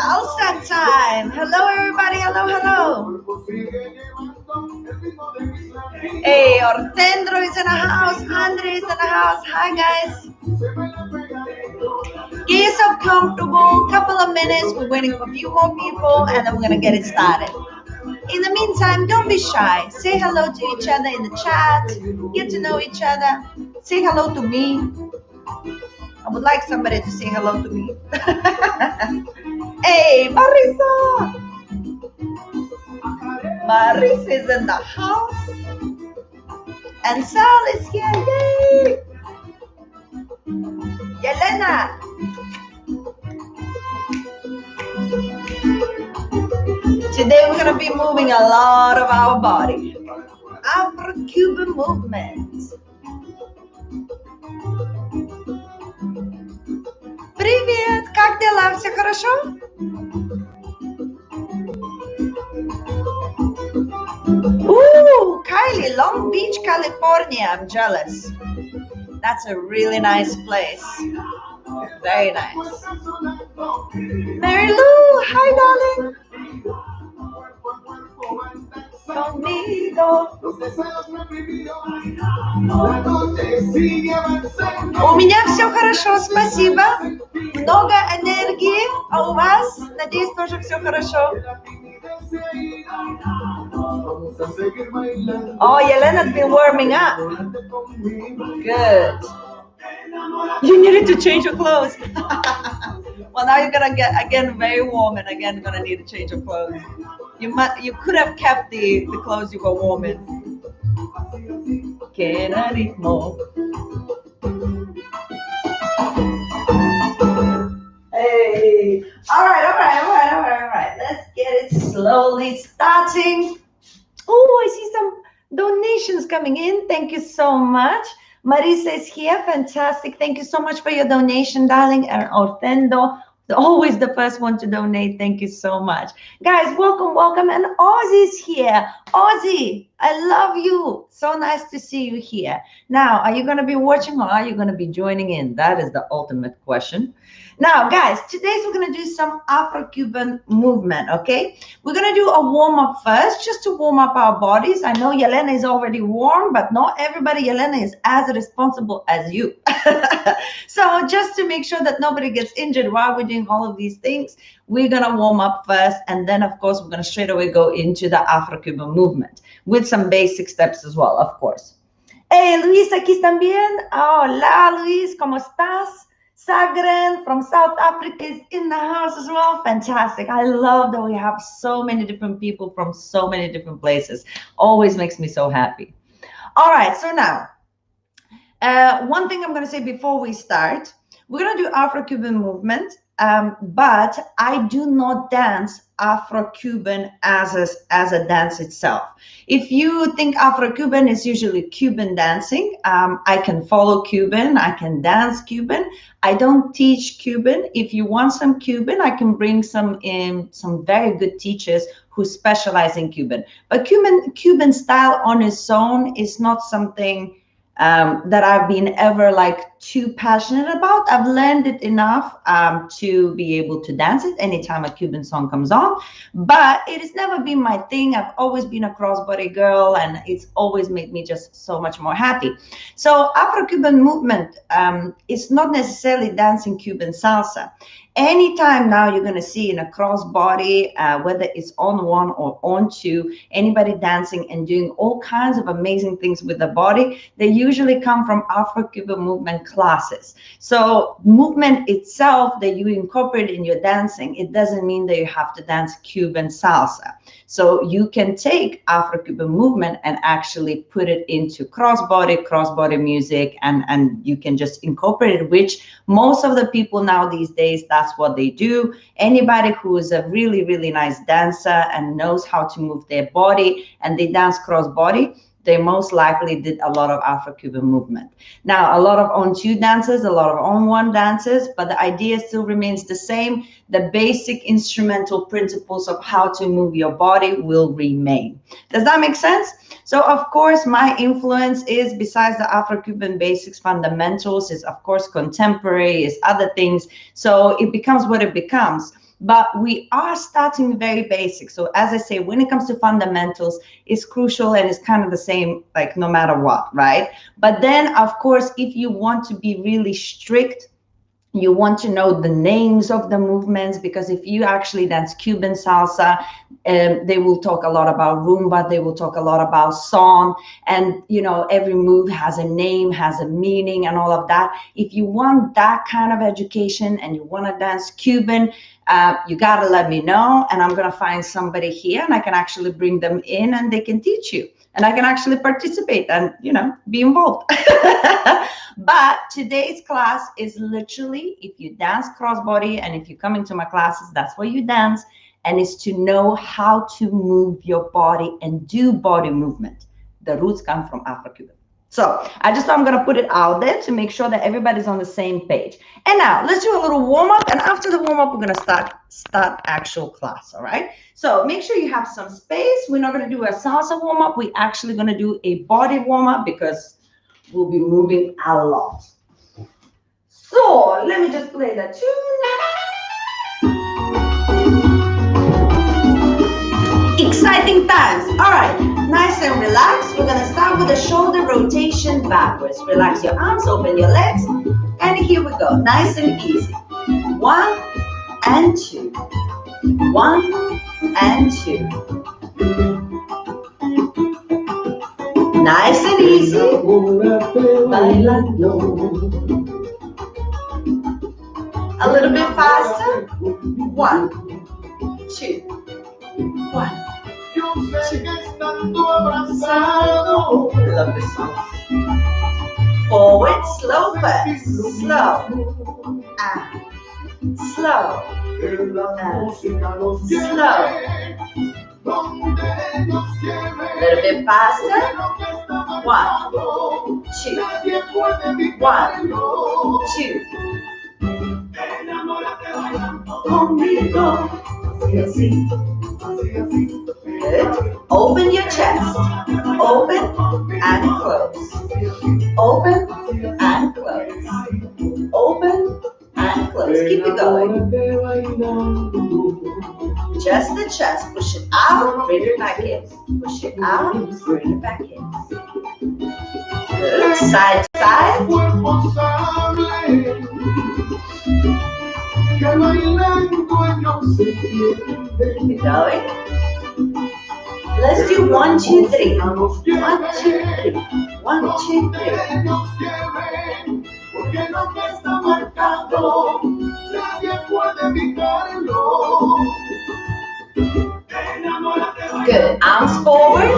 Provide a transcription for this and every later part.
Salsa time. Hello, everybody. Hello, hello. Hey, Ortendro is in the house. Andre is in the house. Hi, guys. Get yourself comfortable. Couple of minutes. We're waiting for a few more people, and then we're going to get it started. In the meantime, don't be shy. Say hello to each other in the chat. Get to know each other. Say hello to me. I would like somebody to say hello to me. Hey, Marisa! Marisa is in the house. And Sal is here. Yay! Yelena! Today we're going to be moving a lot of our body. Afro-Cuban movement. Привет! Как дела? Все хорошо? Ooh, Kylie, Long Beach, California. I'm jealous. That's a really nice place. Very nice. Mary Lou, hi, darling. Conmigo. У меня все хорошо, спасибо. Много энергии, а у вас? Надеюсь, тоже все хорошо. Oh, Yelena's been warming up. Good. You needed to change your clothes. Well, now you're gonna get again very warm, and again gonna need to change your clothes. You could have kept the clothes you were warm in. Que ritmo. Hey. All right. Let's get it slowly starting. Oh, I see some donations coming in. Thank you so much. Marisa is here. Fantastic. Thank you so much for your donation, darling. And Ortendo, always the first one to donate. Thank you so much. Guys, welcome. And Ozzy's here. Ozzy, I love you. So nice to see you here. Now, are you going to be watching or are you going to be joining in? That is the ultimate question. Now, guys, today we're going to do some Afro-Cuban movement, okay? We're going to do a warm-up first, just to warm up our bodies. I know Yelena is already warm, but not everybody, Yelena, is as responsible as you. So just to make sure that nobody gets injured while we're doing all of these things, we're going to warm up first. And then, of course, we're going to straight away go into the Afro-Cuban movement with some basic steps as well, of course. Hey, Luis, aquí también. Hola, Luis, ¿cómo estás? Sagren from South Africa is in the house as well. Fantastic. I love that we have so many different people from so many different places. Always makes me so happy. All right, so now, one thing I'm going to say before we start, we're going to do Afro-Cuban movement, but I do not dance Afro-Cuban as a dance itself. If you think Afro-Cuban is usually Cuban dancing, I can follow Cuban, I can dance Cuban. I don't teach Cuban. If you want some Cuban, I can bring some very good teachers who specialize in Cuban. But Cuban style on its own is not something that I've been ever like too passionate about. I've learned it enough to be able to dance it anytime a Cuban song comes on, but it has never been my thing. I've always been a crossbody girl, and it's always made me just so much more happy. So Afro-Cuban movement is not necessarily dancing Cuban salsa. Anytime now you're going to see in a crossbody, whether it's on one or on two, anybody dancing and doing all kinds of amazing things with the body, they usually come from Afro-Cuban movement classes. So movement itself that you incorporate in your dancing, it doesn't mean that you have to dance Cuban salsa. So you can take Afro-Cuban movement and actually put it into crossbody music, and you can just incorporate it, which most of the people now these days, that's what they do. Anybody who is a really, really nice dancer and knows how to move their body and they dance crossbody, they most likely did a lot of Afro-Cuban movement. Now, a lot of on-two dancers, a lot of on-one dancers, but the idea still remains the same. The basic instrumental principles of how to move your body will remain. Does that make sense? So, of course, my influence is, besides the Afro-Cuban basics fundamentals, is, of course, contemporary, is other things. So it becomes what it becomes. but we are starting very basic. So as I say, when it comes to fundamentals, it's crucial and it's kind of the same, like no matter what, right? But then, of course, if you want to be really strict, you want to know the names of the movements, because if you actually dance Cuban salsa, they will talk a lot about rumba, they will talk a lot about son, and you know, every move has a name, has a meaning, and all of that. If you want that kind of education and you want to dance Cuban, you got to let me know, and I'm going to find somebody here and I can actually bring them in and they can teach you, and I can actually participate and, you know, be involved. But today's class is literally, if you dance crossbody and if you come into my classes, that's what you dance, and it's to know how to move your body and do body movement. The roots come from Afro-Cuban. So I just thought I'm going to put it out there to make sure that everybody's on the same page. And now let's do a little warm up. And after the warm up, we're going to start actual class. All right. So make sure you have some space. We're not going to do a salsa warm up. We're actually going to do a body warm up because we'll be moving a lot. So let me just play the tune. Exciting times. All right. Nice and relaxed. We're going to start with a shoulder rotation backwards. Relax your arms, open your legs, and here we go. Nice and easy. 1 and 2. 1 and 2. Nice and easy. A little bit faster. 1, 2. 1. Love this song. Forward, slow first. Slow. And slow. And slow. A little bit faster. 1, 2. 1, 2. Conmigo. Good. Open your chest. Open and close. Open and close. Open and close. Keep it going. Just the chest. Push it out. Bring it back in. Push it out. Bring it back in. Good. Side to side. Keep it going. Let's do 1, 2, 3. 1, 2, 3. 1, 2, 3. Good. Arms forward.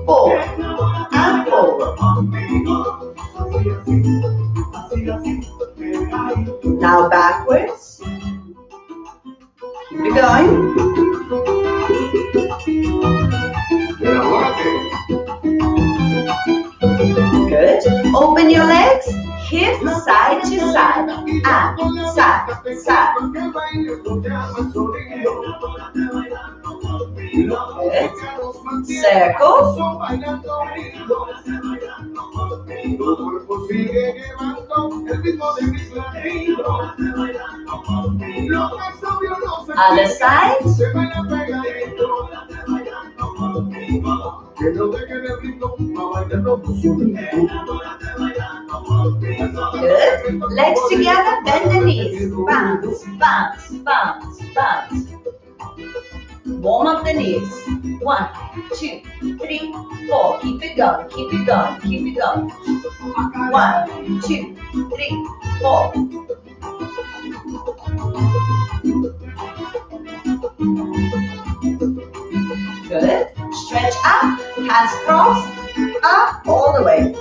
4 and forward. Now backwards. Keep it going. Good. Open your legs. Hip side to side. And side, side. Good. Circle. Other side. Good. Legs together, bend the knees. Bounce, bounce, bounce, bounce. Warm up the knees. 1, 2, 3, 4. Keep it going, keep it going, keep it going. 1, 2, 3, 4. Good. Stretch up, hands crossed, up all the way.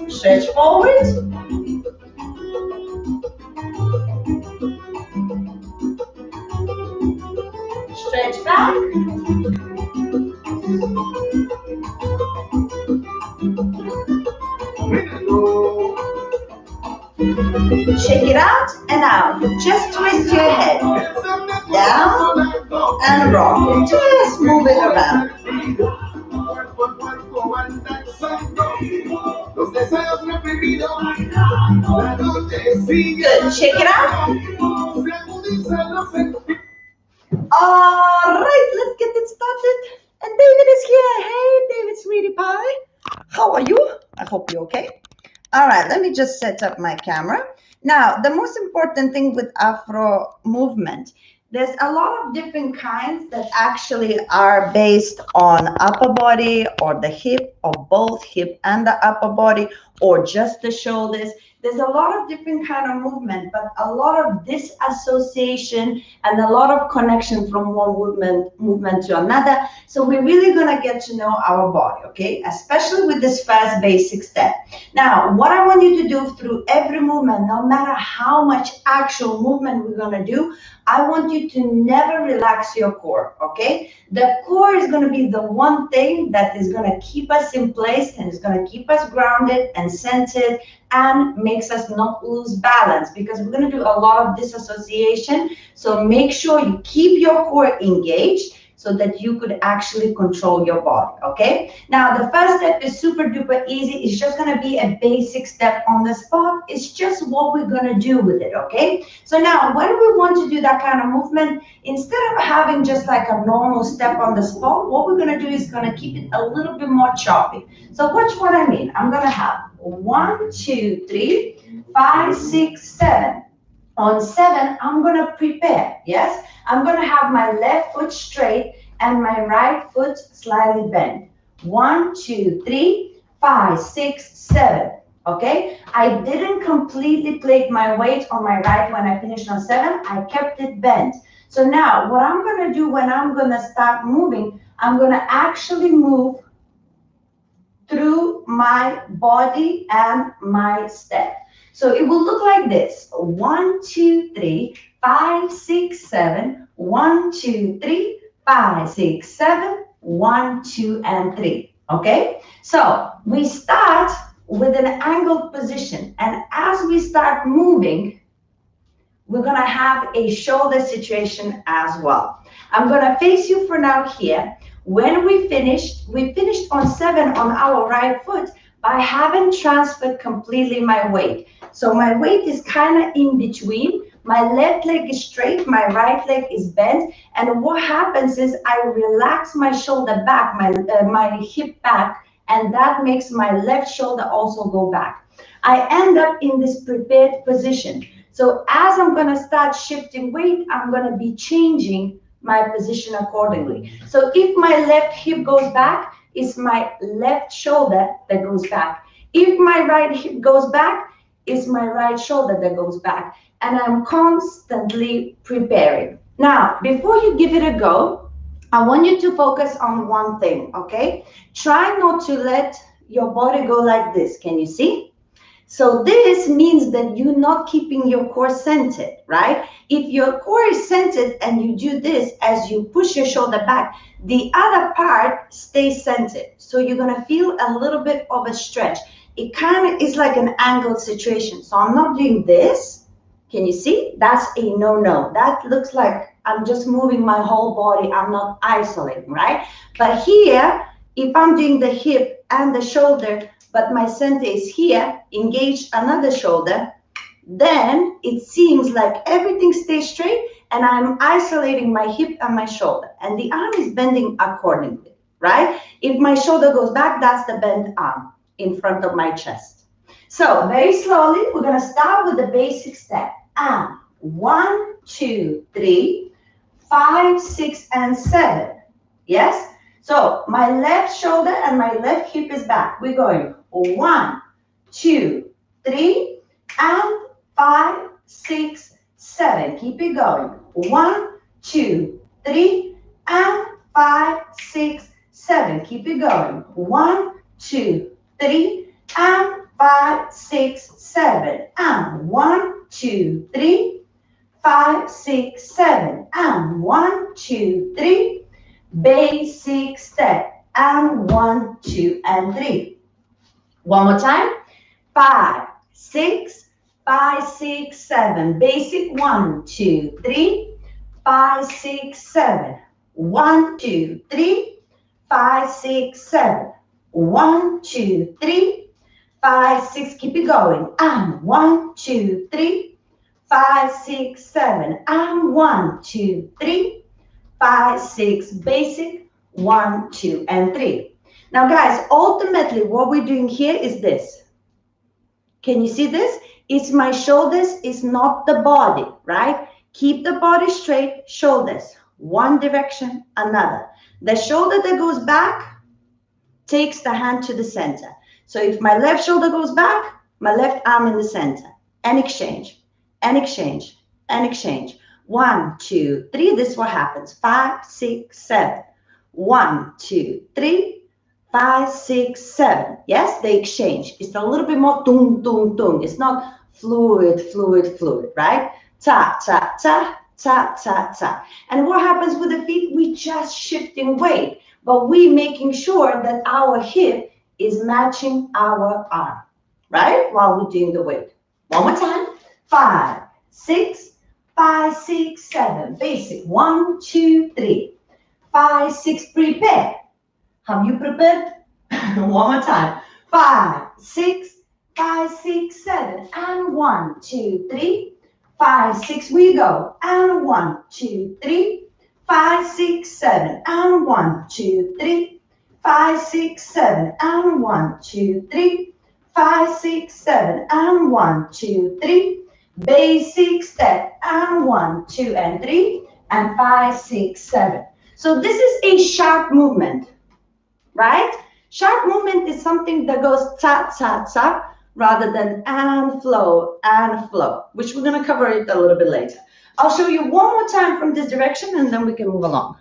Stretch forward. Stretch back. Shake it out and out. Just twist your head. Down and rock. Just move it around. Good. Shake it out. All right, let's get it started. And David is here. Hey, David, sweetie pie. How are you? I hope you're okay. All right, let me just set up my camera. Now, the most important thing with Afro movement, there's a lot of different kinds that actually are based on upper body or the hip or both hip and the upper body or just the shoulders. There's a lot of different kind of movement, but a lot of disassociation and a lot of connection from one movement to another. So we're really gonna get to know our body, okay? Especially with this first basic step. Now, what I want you to do through every movement, no matter how much actual movement we're gonna do, I want you to never relax your core, okay? The core is gonna be the one thing that is gonna keep us in place and is gonna keep us grounded and centered and makes us not lose balance, because we're gonna do a lot of disassociation. So make sure you keep your core engaged so that you could actually control your body, okay? Now, the first step is super duper easy. It's just gonna be a basic step on the spot. It's just what we're gonna do with it, okay? So now, when we want to do that kind of movement, instead of having just like a normal step on the spot, what we're gonna do is gonna keep it a little bit more choppy. So watch what I mean. I'm gonna have 1, 2, 3, 5, 6, 7. On 7, I'm gonna prepare, yes? I'm gonna have my left foot straight and my right foot slightly bent. 1, 2, 3, 5, 6, 7, okay? I didn't completely place my weight on my right when I finished on 7, I kept it bent. So now, what I'm gonna do when I'm gonna start moving, I'm gonna actually move through my body and my step. So it will look like this: 1, 2, 3, 5, 6, 7, 1, 2, 3, 5, 6, 7, 1, 2, and 3. Okay? So we start with an angled position, and as we start moving, we're gonna have a shoulder situation as well. I'm gonna face you for now here. When we finished on 7 on our right foot by having transferred completely my weight. So my weight is kind of in between. My left leg is straight, my right leg is bent. And what happens is I relax my shoulder back, my hip back, and that makes my left shoulder also go back. I end up in this prepared position. So as I'm gonna start shifting weight, I'm gonna be changing my position accordingly. So if my left hip goes back, it's my left shoulder that goes back. If my right hip goes back, it's my right shoulder that goes back. And I'm constantly preparing. Now, before you give it a go, I want you to focus on one thing, okay? Try not to let your body go like this. Can you see? So this means that you're not keeping your core centered, right? If your core is centered and you do this as you push your shoulder back, the other part stays centered. So you're gonna feel a little bit of a stretch. It kind of is like an angled situation. So I'm not doing this. Can you see? That's a no-no. That looks like I'm just moving my whole body. I'm not isolating, right? But here, if I'm doing the hip and the shoulder, but my center is here, engage another shoulder, then it seems like everything stays straight and I'm isolating my hip and my shoulder. And the arm is bending accordingly, right? If my shoulder goes back, that's the bent arm in front of my chest. So very slowly, we're gonna start with the basic step. And 1, 2, 3, 5, 6, and 7. Yes? So my left shoulder and my left hip is back. We're going 1, 2, 3, and 5, 6, 7. Keep it going. 1, 2, 3, and 5, 6, 7. Keep it going. 1, 2, 3, and 5, 6, 7. And 1, 2, 3, 5, 6, 7. And 1, 2, 3. Basic step. And 1, 2, and 3. One more time. 5, 6, 5, 6, 7. Basic. 1, 2, 3, 5, 6, 7. 1, 2, 3, 5, 6, 7. 1, 2, 3, 5, 6, keep it going. And 1, 2, 3, 5, 6, 7. And 1, 2, 3, 5, 6, basic, 1, 2, and 3. Now guys, ultimately what we're doing here is this. Can you see this? It's my shoulders, it's not the body, right? Keep the body straight, shoulders, one direction, another. The shoulder that goes back takes the hand to the center. So if my left shoulder goes back, my left arm in the center, and exchange, and exchange, and exchange. 1, 2, 3, this is what happens. 5, 6, 7. 1, 2, 3, 5, 6, 7. Yes, they exchange. It's a little bit more tung, tung, tung. It's not fluid, fluid, fluid, right? Ta, ta, ta, ta, ta, ta. And what happens with the feet? We just shifting weight, but we making sure that our hip is matching our arm, right? While we're doing the weight. One more time. 5, 6, 5, 6, 7. Basic. 1, 2, 3. 5, 6, prepare. Have you prepared? One more time. 5, 6, 5, 6, 7. And 1, 2, 3. 5, 6, we go. And 1, 2, 3. 5, 6, 7. And 1, 2, 3. 5, 6, 7. And 1, 2, 3. 5, 6, 7. And 1, 2, 3. Basic step. And 1, 2, and 3. And 5, 6, 7. So this is a sharp movement, right? Sharp movement is something that goes ta, ta, ta, rather than and flow, which we're going to cover it a little bit later. I'll show you one more time from this direction, and then we can move along.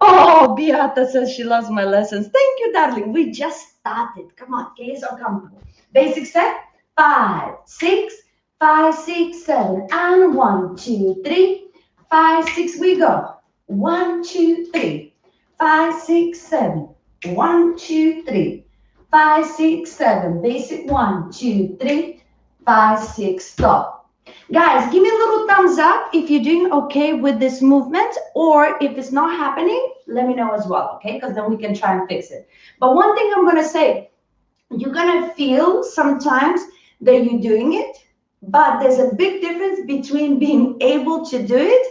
Oh, Beata says she loves my lessons. Thank you, darling. We just started. Come on, get yourself comfortable. Basic step. 5, 6, 5, 6, 7. And 1, 2, 3. 5, 6, we go. 1, 2, 3. 5, 6, 7. 1, 2, 3. 5, 6, 7. Basic. 1, 2, 3. 5, 6, stop. Guys, give me a little thumbs up if you're doing okay with this movement, or if it's not happening, let me know as well, okay? Because then we can try and fix it. But one thing I'm going to say, you're going to feel sometimes that you're doing it, but there's a big difference between being able to do it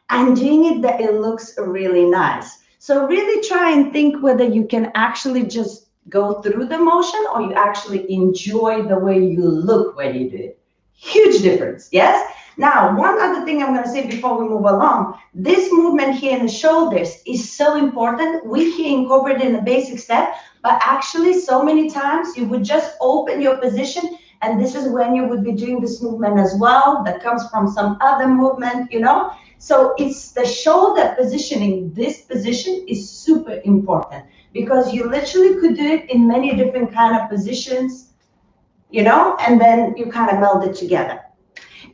and doing it that it looks really nice. So really try and think whether you can actually just go through the motion or you actually enjoy the way you look when you do it. Huge difference, yes? Now, one other thing I'm going to say before we move along, this movement here in the shoulders is so important. We here incorporate it in the basic step, but actually so many times you would just open your position, and this is when you would be doing this movement as well that comes from some other movement, you know? So it's the shoulder positioning. This position is super important because you literally could do it in many different kind of positions, you know, and then you kind of meld it together.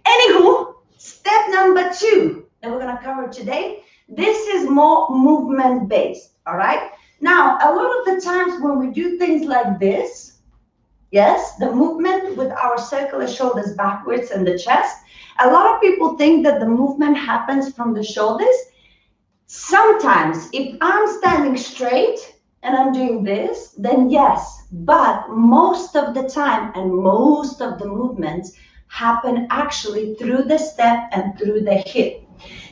Anywho, step number 2 that we're going to cover today, this is more movement based, all right? Now, a lot of the times when we do things like this, yes, the movement with our circular shoulders backwards and the chest, a lot of people think that the movement happens from the shoulders. Sometimes, if I'm standing straight and I'm doing this, then yes, but most of the time and most of the movements happen actually through the step and through the hip.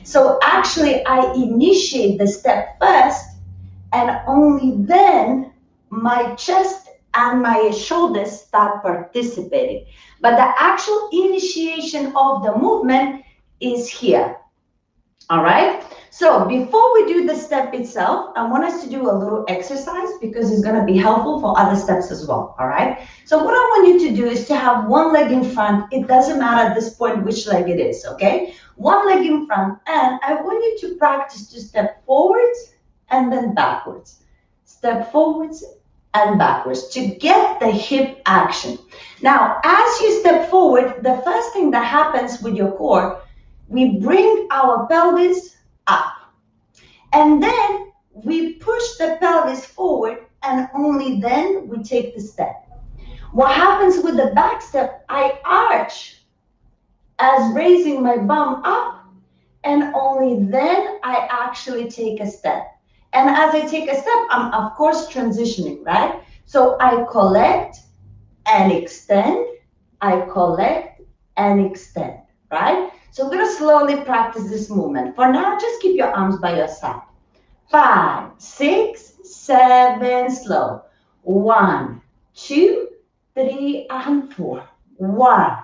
So actually I initiate the step first, and only then my chest and my shoulders start participating. But the actual initiation of the movement is here. All right? So before we do the step itself, I want us to do a little exercise because it's going to be helpful for other steps as well. All right? So what I want you to do is to have one leg in front. It doesn't matter at this point which leg it is, okay? One leg in front, and I want you to practice to step forwards and then backwards. Step forwards and backwards to get the hip action. Now, as you step forward, the first thing that happens with your core, we bring our pelvis up, and then we push the pelvis forward, and only then we take the step. What happens with the back step, I arch as raising my bum up, and only then I actually take a step. And as I take a step, I'm of course transitioning, right? So I collect, and extend, I collect and extend, right? So we're gonna slowly practice this movement. For now, just keep your arms by your side. 5, 6, 7, slow. 1, 2, 3, and 4. 1,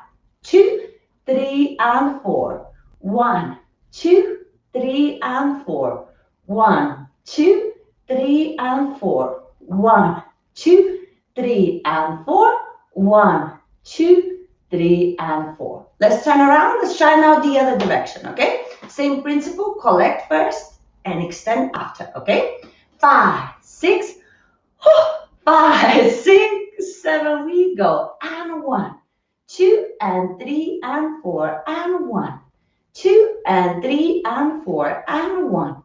2, 3, and 4. 1, 2, 3, and 4. 1, 2, 3, and 4. 1, 2, 3, and 4. 1, 2, 3, and 4. Let's turn around. Let's try now the other direction, okay? Same principle, collect first and extend after, okay? 5, 6, 5, 6, 7, we go. And 1, 2, and 3, and 4, and 1, 2, and 3, and 4, and 1,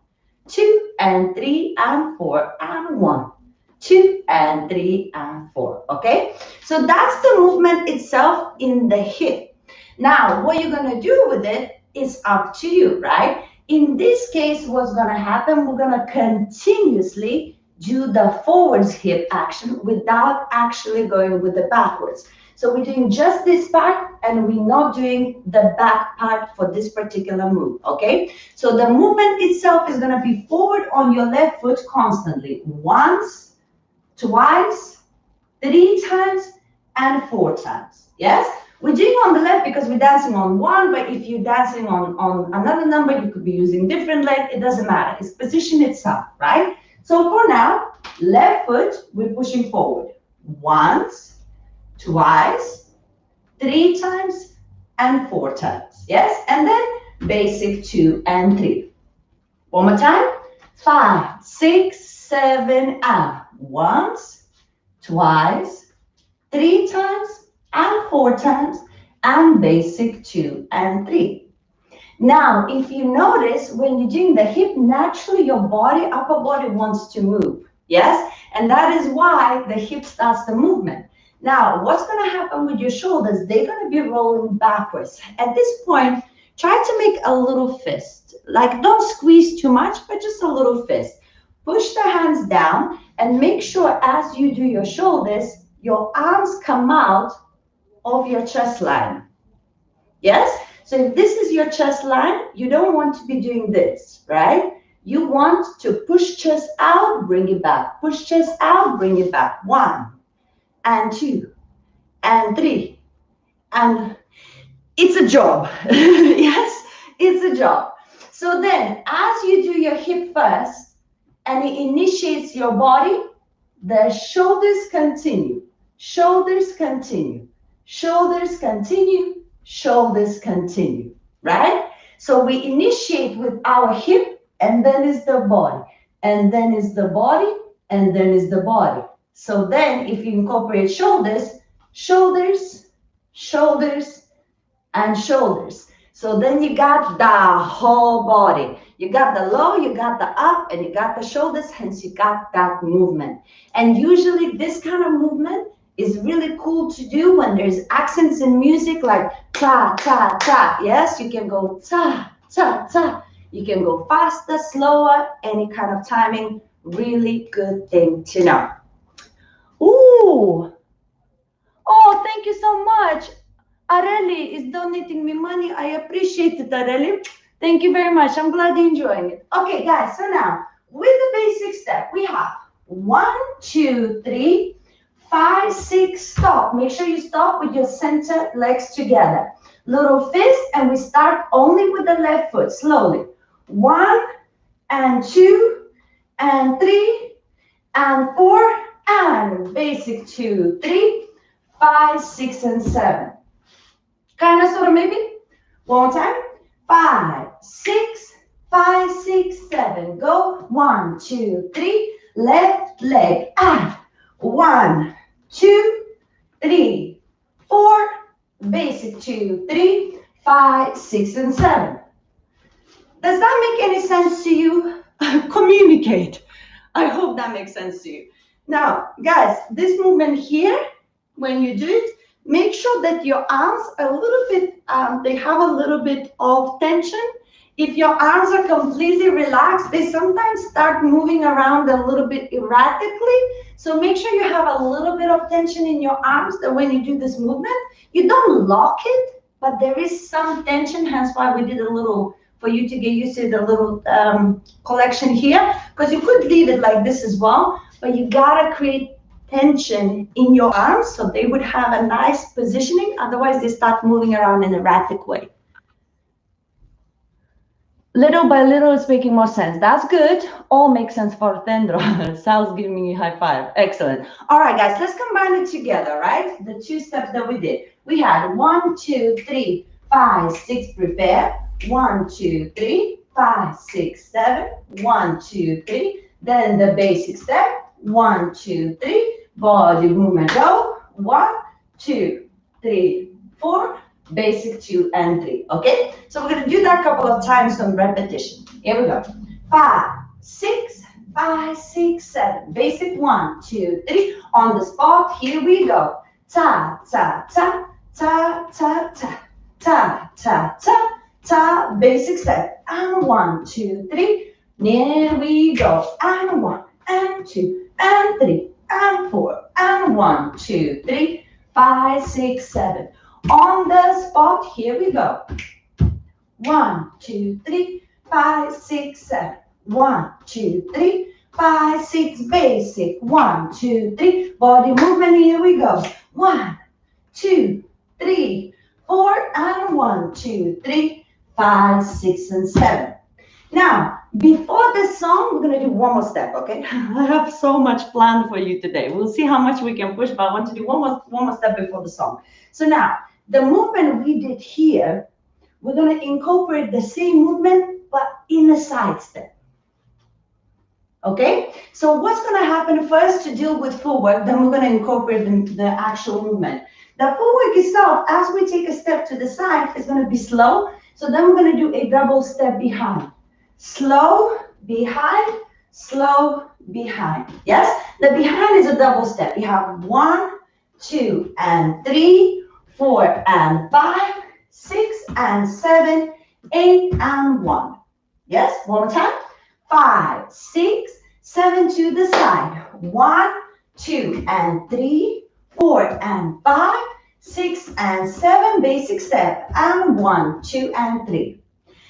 2, and 3, and 4, and 1, 2, and 3, and 4, okay? So that's the movement itself in the hip. Now, what you're gonna do with it is up to you, right? In this case, what's gonna happen, we're gonna continuously do the forwards hip action without actually going with the backwards. So we're doing just this part and we're not doing the back part for this particular move, okay? So the movement itself is gonna be forward on your left foot constantly. Once, twice, 3 times, and 4 times, yes? We're doing on the left because we're dancing on one, but if you're dancing on another number, you could be using different leg, it doesn't matter. It's position itself, right? So for now, left foot, we're pushing forward. Once, twice, 3 times, and 4 times, yes? And then basic 2 and 3. One more time. 5, 6, 7, and once, twice, 3 times, and 4 times, and basic 2 and 3. Now, if you notice, when you're doing the hip, naturally your body, upper body wants to move, yes? And that is why the hip starts the movement. Now, what's gonna happen with your shoulders? They're gonna be rolling backwards. At this point, try to make a little fist. Like, don't squeeze too much, but just a little fist. Push the hands down and make sure as you do your shoulders, your arms come out of your chest line. Yes? So if this is your chest line, you don't want to be doing this, right? You want to push chest out, bring it back. Push chest out, bring it back. 1, and 2, and 3. And it's a job. Yes? It's a job. So then, as you do your hip first, and it initiates your body, the shoulders continue. Shoulders continue. Shoulders continue, shoulders continue, right? So we initiate with our hip, and then is the body, and then is the body, and then is the body. So then if you incorporate shoulders, shoulders, shoulders, and shoulders. So then you got the whole body. You got the low, you got the up, and you got the shoulders, hence you got that movement. And usually this kind of movement is really cool to do when there's accents in music like ta, ta, ta. Yes, you can go ta, ta, ta. You can go faster, slower, any kind of timing. Really good thing to know. Ooh. Oh, thank you so much. Areli is donating me money. I appreciate it, Areli. Thank you very much. I'm glad you're enjoying it. Okay, guys, so now with the basic step, we have 1, 2, 3, 5, 6, stop. Make sure you stop with your center legs together. Little fist, and we start only with the left foot, slowly. 1, and 2, and 3, and 4, and basic 2, 3, 5, 6, and 7. Kind of, sort of, maybe. One more time. 5, 6, 5, 6, 7. Go. 1, 2, 3. Left leg. And 1, 2, 3, 4. Basic 2, 3, 5, 6, and 7. Does that make any sense to you? Communicate. I hope that makes sense to you. Now, guys, this movement here, when you do it, make sure that your arms are a little bit, they have a little bit of tension. If your arms are completely relaxed, they sometimes start moving around a little bit erratically. So make sure you have a little bit of tension in your arms that when you do this movement, you don't lock it, but there is some tension, hence why we did a little, for you to get used to the little collection here, because you could leave it like this as well, but you gotta create tension in your arms so they would have a nice positioning, otherwise they start moving around in an erratic way. Little by little, it's making more sense. That's good. All makes sense for Tendro. Sal's giving me a high five. Excellent. All right, guys, let's combine it together, right? The two steps that we did. We had 1, 2, 3, 5, 6, prepare. 1, 2, 3, 5, 6, 7. 1, 2, 3. Then the basic step. 1, 2, 3. Body movement, go. 1, 2, 3, 4. Basic 2 and 3, okay? So we're gonna do that a couple of times on repetition. Here we go. 5, 6, 5, 6, 7. Basic 1, 2, 3. On the spot, here we go. Ta, ta, ta, ta, ta, ta, ta, ta, ta, ta. Basic step. And 1, 2, 3. Here we go. And 1, and 2, and 3, and 4, and 1, 2, 3, 5, 6, 7. On the spot, here we go. 1, 2, 3, 5, 6, 7. 1, 2, 3, 5, 6. Basic. 1, 2, 3. Body movement, here we go. 1, 2, 3, 4, and 1, 2, 3, 5, 6, and 7. Now, before the song, we're going to do one more step, okay? I have so much planned for you today. We'll see how much we can push, but I want to do one more step before the song. So now, the movement we did here, we're going to incorporate the same movement, but in a side step. Okay? So what's going to happen first to deal with footwork, then we're going to incorporate the actual movement. The footwork itself, as we take a step to the side, is going to be slow. So then we're going to do a double step behind. Slow, behind, slow, behind. Yes? The behind is a double step. You have 1, 2, and 3, 4 and 5, 6 and 7, 8 and 1. Yes? One more time. 5, 6, 7 to the side. 1, 2 and 3, 4 and 5, 6 and 7. Basic step. And 1, 2 and 3.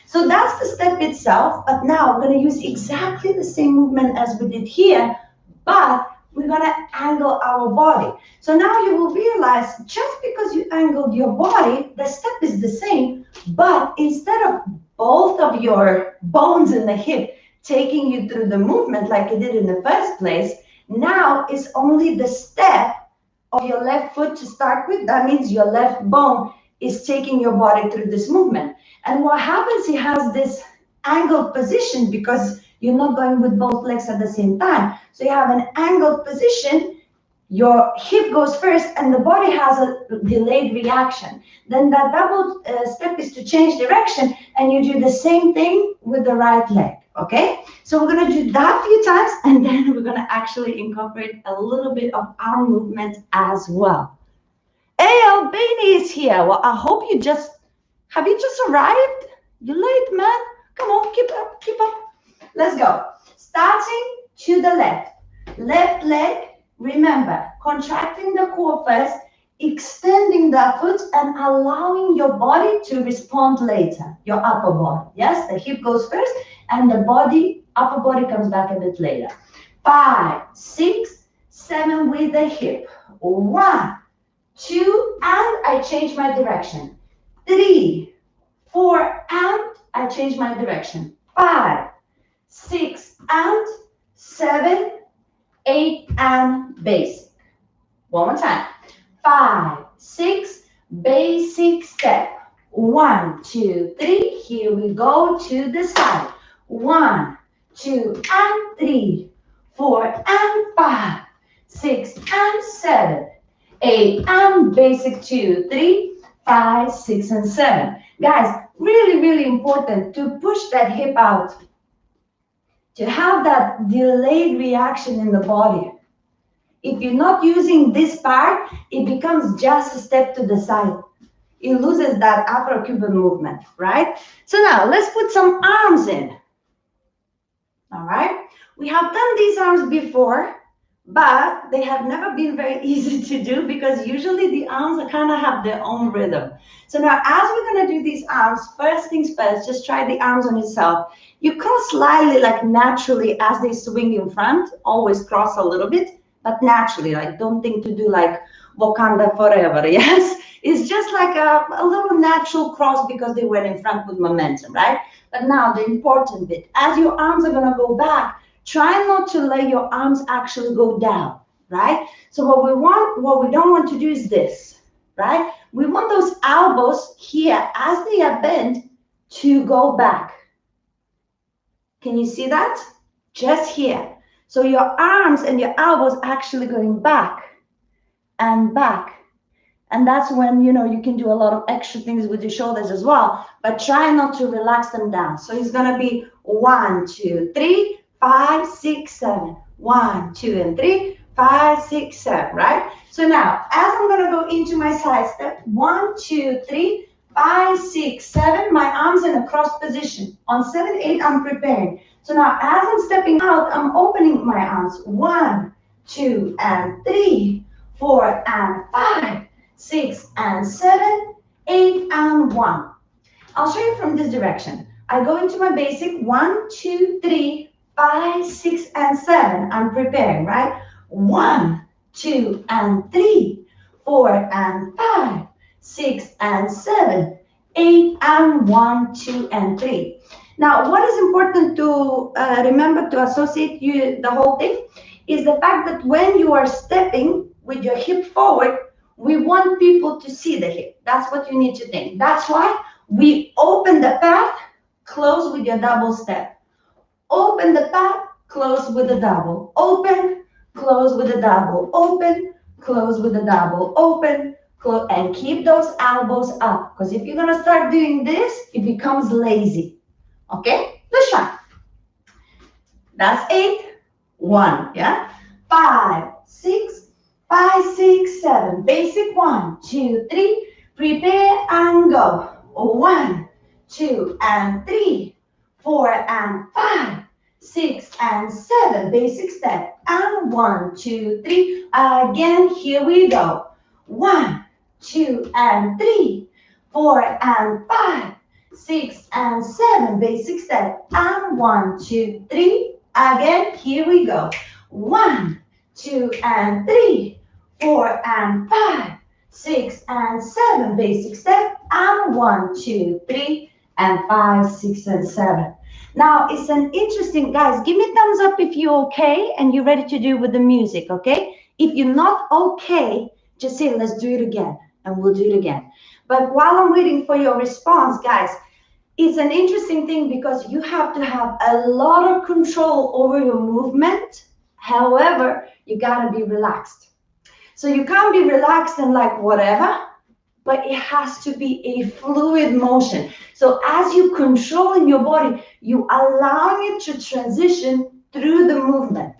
So that's the step itself, but now we're going to use exactly the same movement as we did here, but we're going to angle our body. So now you will realize just because you angled your body, the step is the same, but instead of both of your bones in the hip taking you through the movement like it did in the first place, now it's only the step of your left foot to start with. That means your left bone is taking your body through this movement. And what happens, it has this angled position because you're not going with both legs at the same time. So you have an angled position, your hip goes first and the body has a delayed reaction. Then that double step is to change direction and you do the same thing with the right leg, okay? So we're gonna do that a few times and then we're gonna actually incorporate a little bit of arm movement as well. Hey, Albany is here. Well, I hope you have you just arrived? You're late, man. Come on, keep up, keep up. Let's go. Starting to the left. Left leg, remember, contracting the core first, extending the foot and allowing your body to respond later, your upper body. Yes, the hip goes first and the body, upper body comes back a bit later. 5, 6, 7 with the hip. 1, 2, and I change my direction. 3, 4, and I change my direction. 5, 6, and 7, 8, and basic. One more time. 5, 6, basic step. 1, 2, 3. Here we go to the side. 1, 2, and 3, 4, and 5, 6, and 7, 8, and basic 2, 3, 5, 6, and 7. Guys, really, really important to push that hip out, to have that delayed reaction in the body. If you're not using this part, it becomes just a step to the side. it loses that Afro-Cuban movement, right? So now let's put some arms in. All right, we have done these arms before, but they have never been very easy to do because usually the arms kind of have their own rhythm. So now as we're going to do these arms, first things first, just try the arms on yourself. You cross slightly, like naturally as they swing in front, always cross a little bit, but naturally, like don't think to do like Wakanda forever, yes? It's just like a little natural cross because they went in front with momentum, right? But now the important bit, as your arms are gonna go back, try not to let your arms actually go down, right? So what we don't want to do is this, right? We want those elbows here as they are bent to go back. Can you see that? Just here. So your arms and your elbows actually going back and back. And that's when, you know, you can do a lot of extra things with your shoulders as well, but try not to relax them down. So it's gonna be 1, 2, 3, 5, 6, 7. 1, 2, and 3, 5, 6, 7, right? So now, as I'm gonna go into my side step, 1, 2, 3, 5, 6, 7, my arms in a cross position. On 7, 8, I'm preparing. So now, as I'm stepping out, I'm opening my arms. 1, 2, and 3, 4, and 5. 6 and 7, 8 and 1. I'll show you from this direction. I go into my basic 1, 2, 3, 5, 6, and 7. I'm preparing, right? 1, 2, and 3, 4, and 5, 6, and 7, 8, and 1, 2, and 3. Now, what is important to remember to associate the whole thing is the fact that when you are stepping with your hip forward, we want people to see the hip. That's what you need to think. That's why we open the path, close with your double step. Open the path, close with the double. Open, close with the double. Open, close with the double. Open, close, and keep those elbows up. Because if you're gonna start doing this, it becomes lazy. Okay? Let's try. That's 8. 1, yeah? 5, 6, 5, 6, 7. Basic 1, 2, 3. Prepare and go. 1, 2, and 3, 4, and 5, 6, and 7. Basic step. And 1, 2, 3. Again, here we go. 1, 2, and 3, 4, and 5, 6, and 7. Basic step. And 1, 2, 3. Again, here we go. 1, 2, and 3. 4, and 5, 6, and 7. Basic step. And 1, 2, 3, and 5, 6, and 7. Now, it's an interesting, guys, give me thumbs up if you're okay and you're ready to do with the music, okay? If you're not okay, just say, let's do it again, and we'll do it again. But while I'm waiting for your response, guys, it's an interesting thing because you have to have a lot of control over your movement. However, you gotta be relaxed. So you can't be relaxed and like whatever, but it has to be a fluid motion. So as you controlling your body, you allowing it to transition through the movement.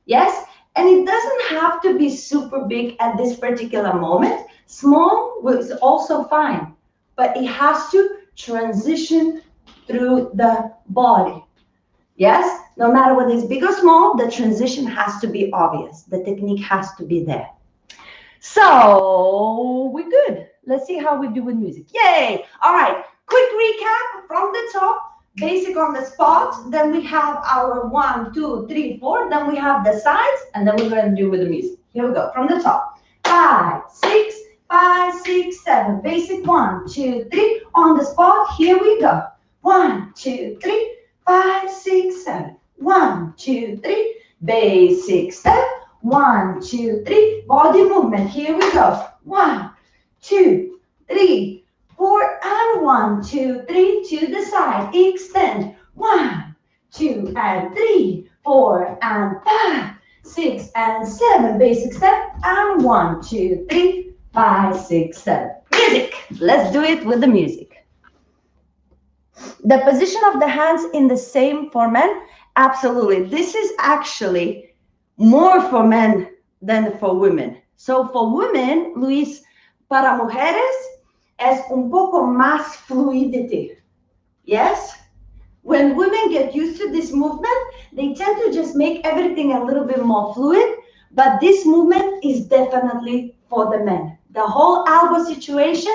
Yes? And it doesn't have to be super big at this particular moment. Small is also fine, but it has to transition through the body. Yes? No matter whether it's big or small, the transition has to be obvious. The technique has to be there. So we're good. Let's see how we do with music. Yay! All right, quick recap from the top, basic on the spot. Then we have our 1, 2, 3, 4. Then we have the sides, and then we're going to do with the music. Here we go, from the top. 5, 6, 5, 6, 7. Basic 1, 2, 3. On the spot, here we go. 1, 2, 3, 5, 6, 7. 1, 2, 3. Basic step. 1, 2, 3. Body movement. Here we go. 1, 2, 3, 4, and 1, 2, 3 to the side. Extend. 1, 2, and 3, 4, and 5, 6, and 7. Basic step. And 1, 2, 3, 5, 6, 7. Music. Let's do it with the music. The position of the hands in the same for men. Absolutely. This is actually more for men than for women. So for women, Luis, para mujeres, es un poco más fluidity. Yes? When women get used to this movement, they tend to just make everything a little bit more fluid, but this movement is definitely for the men. The whole elbow situation,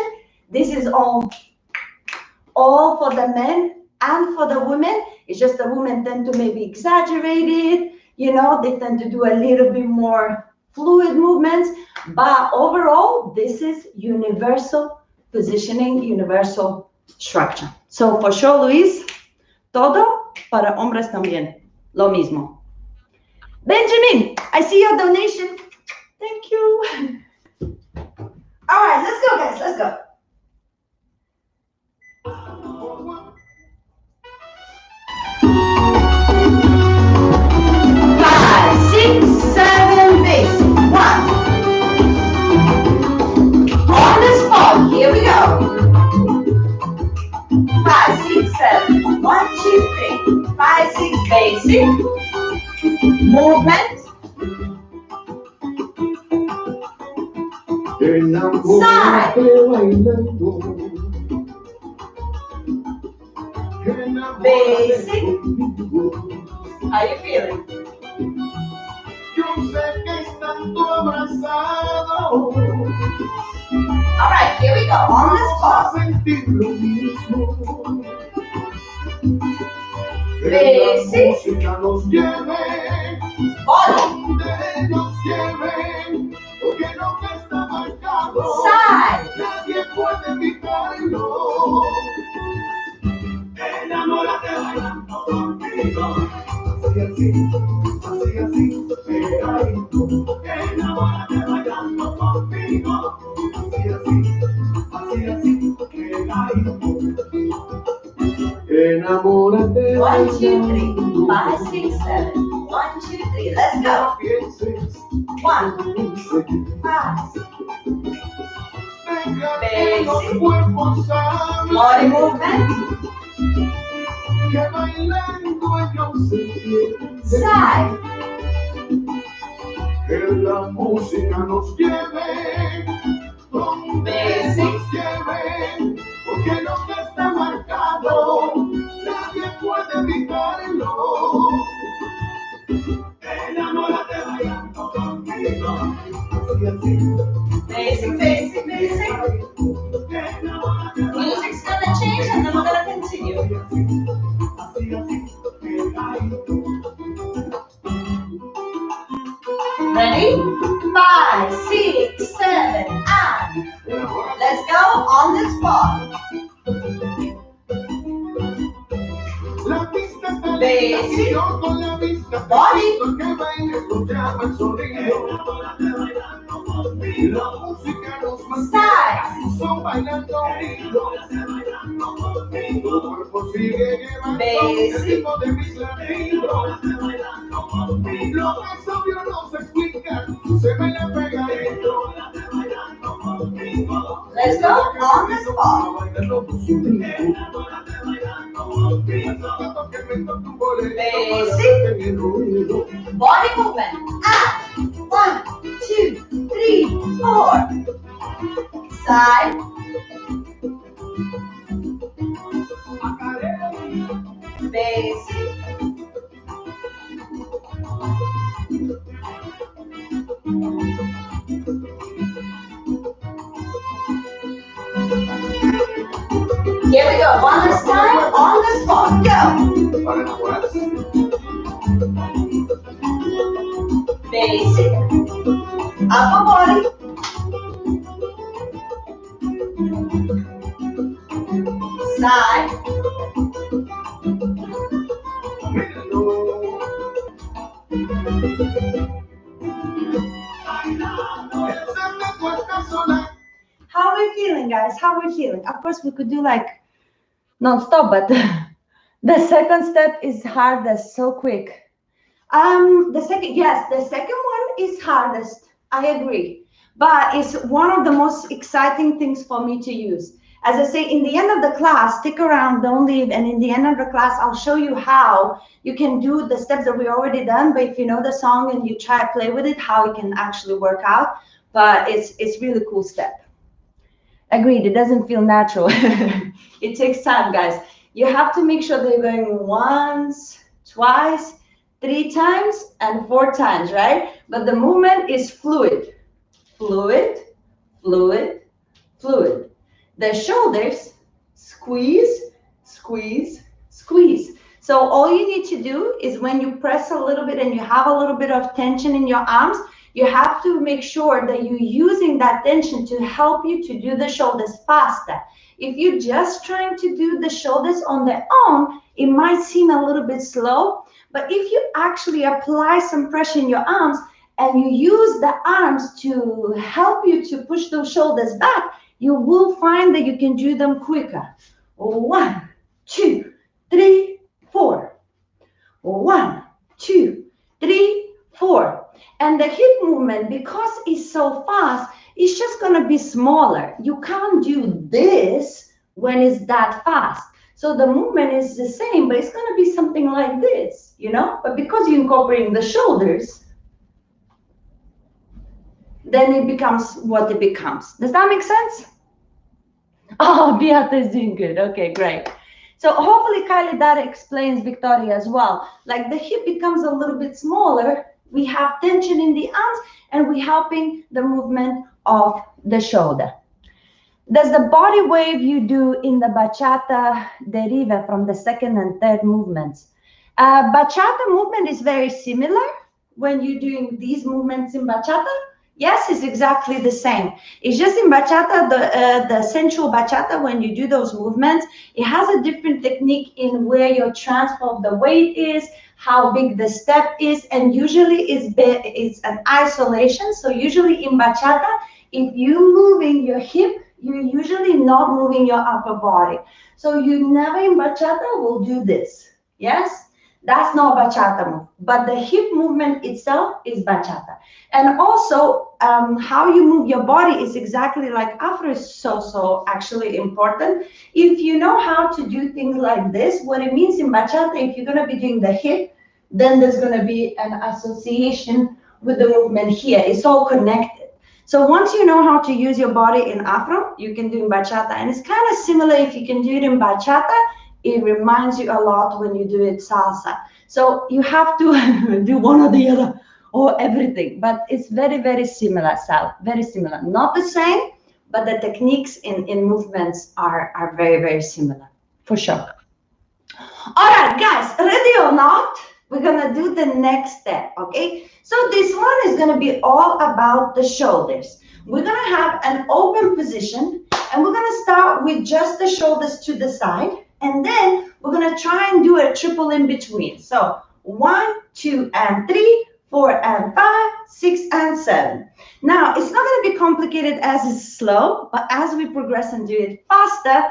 this is all for the men and for the women. It's just the women tend to maybe exaggerate it, they tend to do a little bit more fluid movements, but overall, this is universal positioning, universal structure. So for sure, Luis, todo para hombres también, lo mismo. Benjamin, I see your donation. Thank you. All right, let's go, guys, let's go. 5, 6, 7, basic. 1. On the spot, here we go. 5, 6, 7. 1, 2, 3. 5, 6, basic. Movement. Side. Basic. How you feeling? All right, here we go. On the spot. Basic. Body. Side. Enamórate. 1, 2, 3, 5, 6, 7. 1, 2, 3. Let's go. 1, 5. Basic. Body movement. Side. Que la música nos lleve, donde nos lleve, porque lo que está marcado, nadie puede evitarlo. Enamórate bailando conmigo. Basic, basic, basic. Music's gonna change and then we're gonna continue. Ready? 5, 6, 7, and let's go on the spot. Basic. Body. Side. Basic. Let's go on the spot. Basic. Body movement. And 1, 2, 3, 4. Side. Basic. Here we go. One last time on the spot. Go. Basic. Upper body. Side. How are we feeling, guys? How are we feeling? Of course, we could do like non-stop, but the second step is hardest, so quick. The second one is hardest. I agree, but it's one of the most exciting things for me to use. As I say, in the end of the class, stick around, don't leave. And in the end of the class, I'll show you how you can do the steps that we already done. But if you know the song and you try to play with it, how it can actually work out. But it's really cool step. Agreed, it doesn't feel natural. It takes time, guys. You have to make sure that you're going once, twice, 3 times, and 4 times, right? But the movement is fluid, fluid, fluid, fluid. The shoulders, squeeze, squeeze, squeeze. So all you need to do is when you press a little bit and you have a little bit of tension in your arms, you have to make sure that you're using that tension to help you to do the shoulders faster. If you're just trying to do the shoulders on their own, it might seem a little bit slow, but if you actually apply some pressure in your arms and you use the arms to help you to push those shoulders back, you will find that you can do them quicker. 1, 2, 3, 4. 1, 2, 3, 4. And the hip movement, because it's so fast, it's just going to be smaller. You can't do this when it's that fast. So the movement is the same, but it's going to be something like this, you know? But because you're incorporating the shoulders, then it becomes what it becomes. Does that make sense? Oh, Beata is doing good. Okay, great. So hopefully, Kylie, that explains Victoria as well. Like the hip becomes a little bit smaller. We have tension in the arms, and we're helping the movement of the shoulder. Does the body wave you do in the bachata derive from the second and third movements? Bachata movement is very similar when you're doing these movements in bachata. Yes, it's exactly the same. It's just in bachata, the sensual bachata, when you do those movements, it has a different technique in where your transfer of the weight is, how big the step is, and usually it's an isolation. So usually in bachata, if you're moving your hip, you're usually not moving your upper body. So you never in bachata will do this. Yes? That's not bachata move, but the hip movement itself is bachata. And also, how you move your body is exactly like Afro is so actually important. If you know how to do things like this, what it means in bachata, if you're going to be doing the hip, then there's going to be an association with the movement here. It's all connected. So once you know how to use your body in Afro, you can do in bachata. And it's kind of similar if you can do it in bachata. It reminds you a lot when you do it salsa. So you have to do one or the other or everything, but it's very similar, Sal, very similar. Not the same, but the techniques in movements are very similar, for sure. All right, guys, ready or not, we're gonna do the next step, okay? So this one is gonna be all about the shoulders. We're gonna have an open position, and we're gonna start with just the shoulders to the side. And then we're going to try and do a triple in between. So 1, 2, and 3, 4, and 5, 6, and 7. Now, it's not going to be complicated as it's slow, but as we progress and do it faster,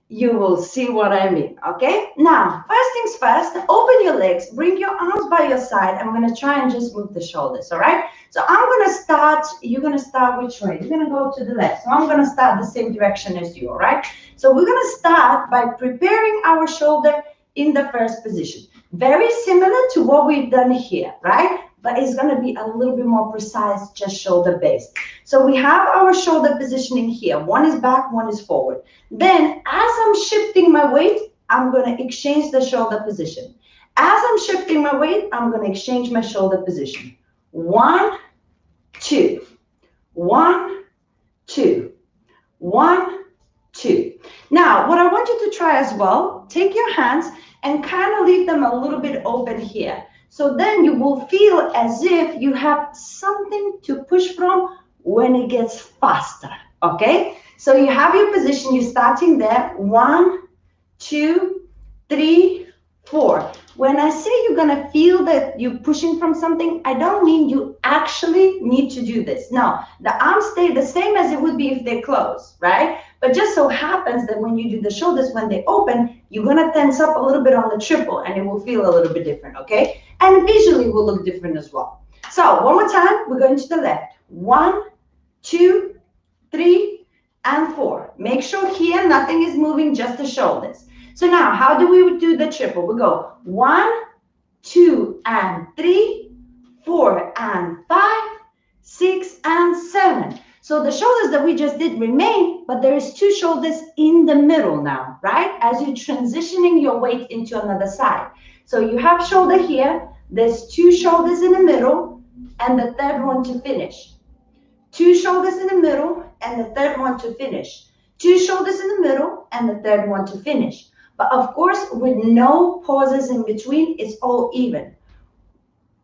you will see what I mean, okay? Now, first things first, open your legs, bring your arms by your side. I'm going to try and just move the shoulders, all right? So I'm going to start, you're going to start which way? You're going to go to the left. So I'm going to start the same direction as you, all right? So we're going to start by preparing our shoulder in the first position. Very similar to what we've done here, right? But it's going to be a little bit more precise, just shoulder based. So we have our shoulder positioning here. One is back, one is forward. Then as I'm shifting my weight, I'm going to exchange the shoulder position. As I'm shifting my weight, I'm going to exchange my shoulder position. 1, 2, 1, 2, 1, 2. Now, what I want you to try as well, take your hands and kind of leave them a little bit open here. So then you will feel as if you have something to push from when it gets faster, okay? So you have your position, you're starting there, 1, 2, 3, 4. When I say you're gonna feel that you're pushing from something, I don't mean you actually need to do this. No, the arms stay the same as it would be if they close, right? But just so happens that when you do the shoulders, when they open, you're gonna tense up a little bit on the triple and it will feel a little bit different, okay? And visually will look different as well. So one more time, we're going to the left. 1, 2, 3, and 4. Make sure here nothing is moving, just the shoulders. So now, how do we do the triple? We go 1, 2, and 3, 4, and 5, 6, and 7. So the shoulders that we just did remain, but there is two shoulders in the middle now, right? As you're transitioning your weight into another side. So you have shoulder here, there's two shoulders in the middle, and the third one to finish. Two shoulders in the middle, and the third one to finish. Two shoulders in the middle, and the third one to finish. But of course, with no pauses in between, it's all even.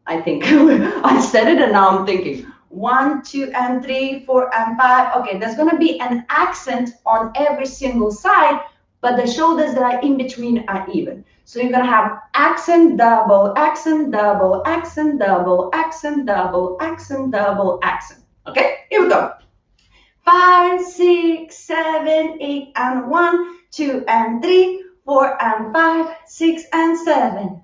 I think I said it and now I'm thinking 1, 2, and 3, 4, and 5. Okay, there's going to be an accent on every single side, but the shoulders that are in between are even. So you're going to have accent, double, accent, double, accent, double, accent, double, accent, double, accent. Okay, here we go. 5, 6, 7, 8, and 1, 2, and 3, 4, and 5, 6, and 7.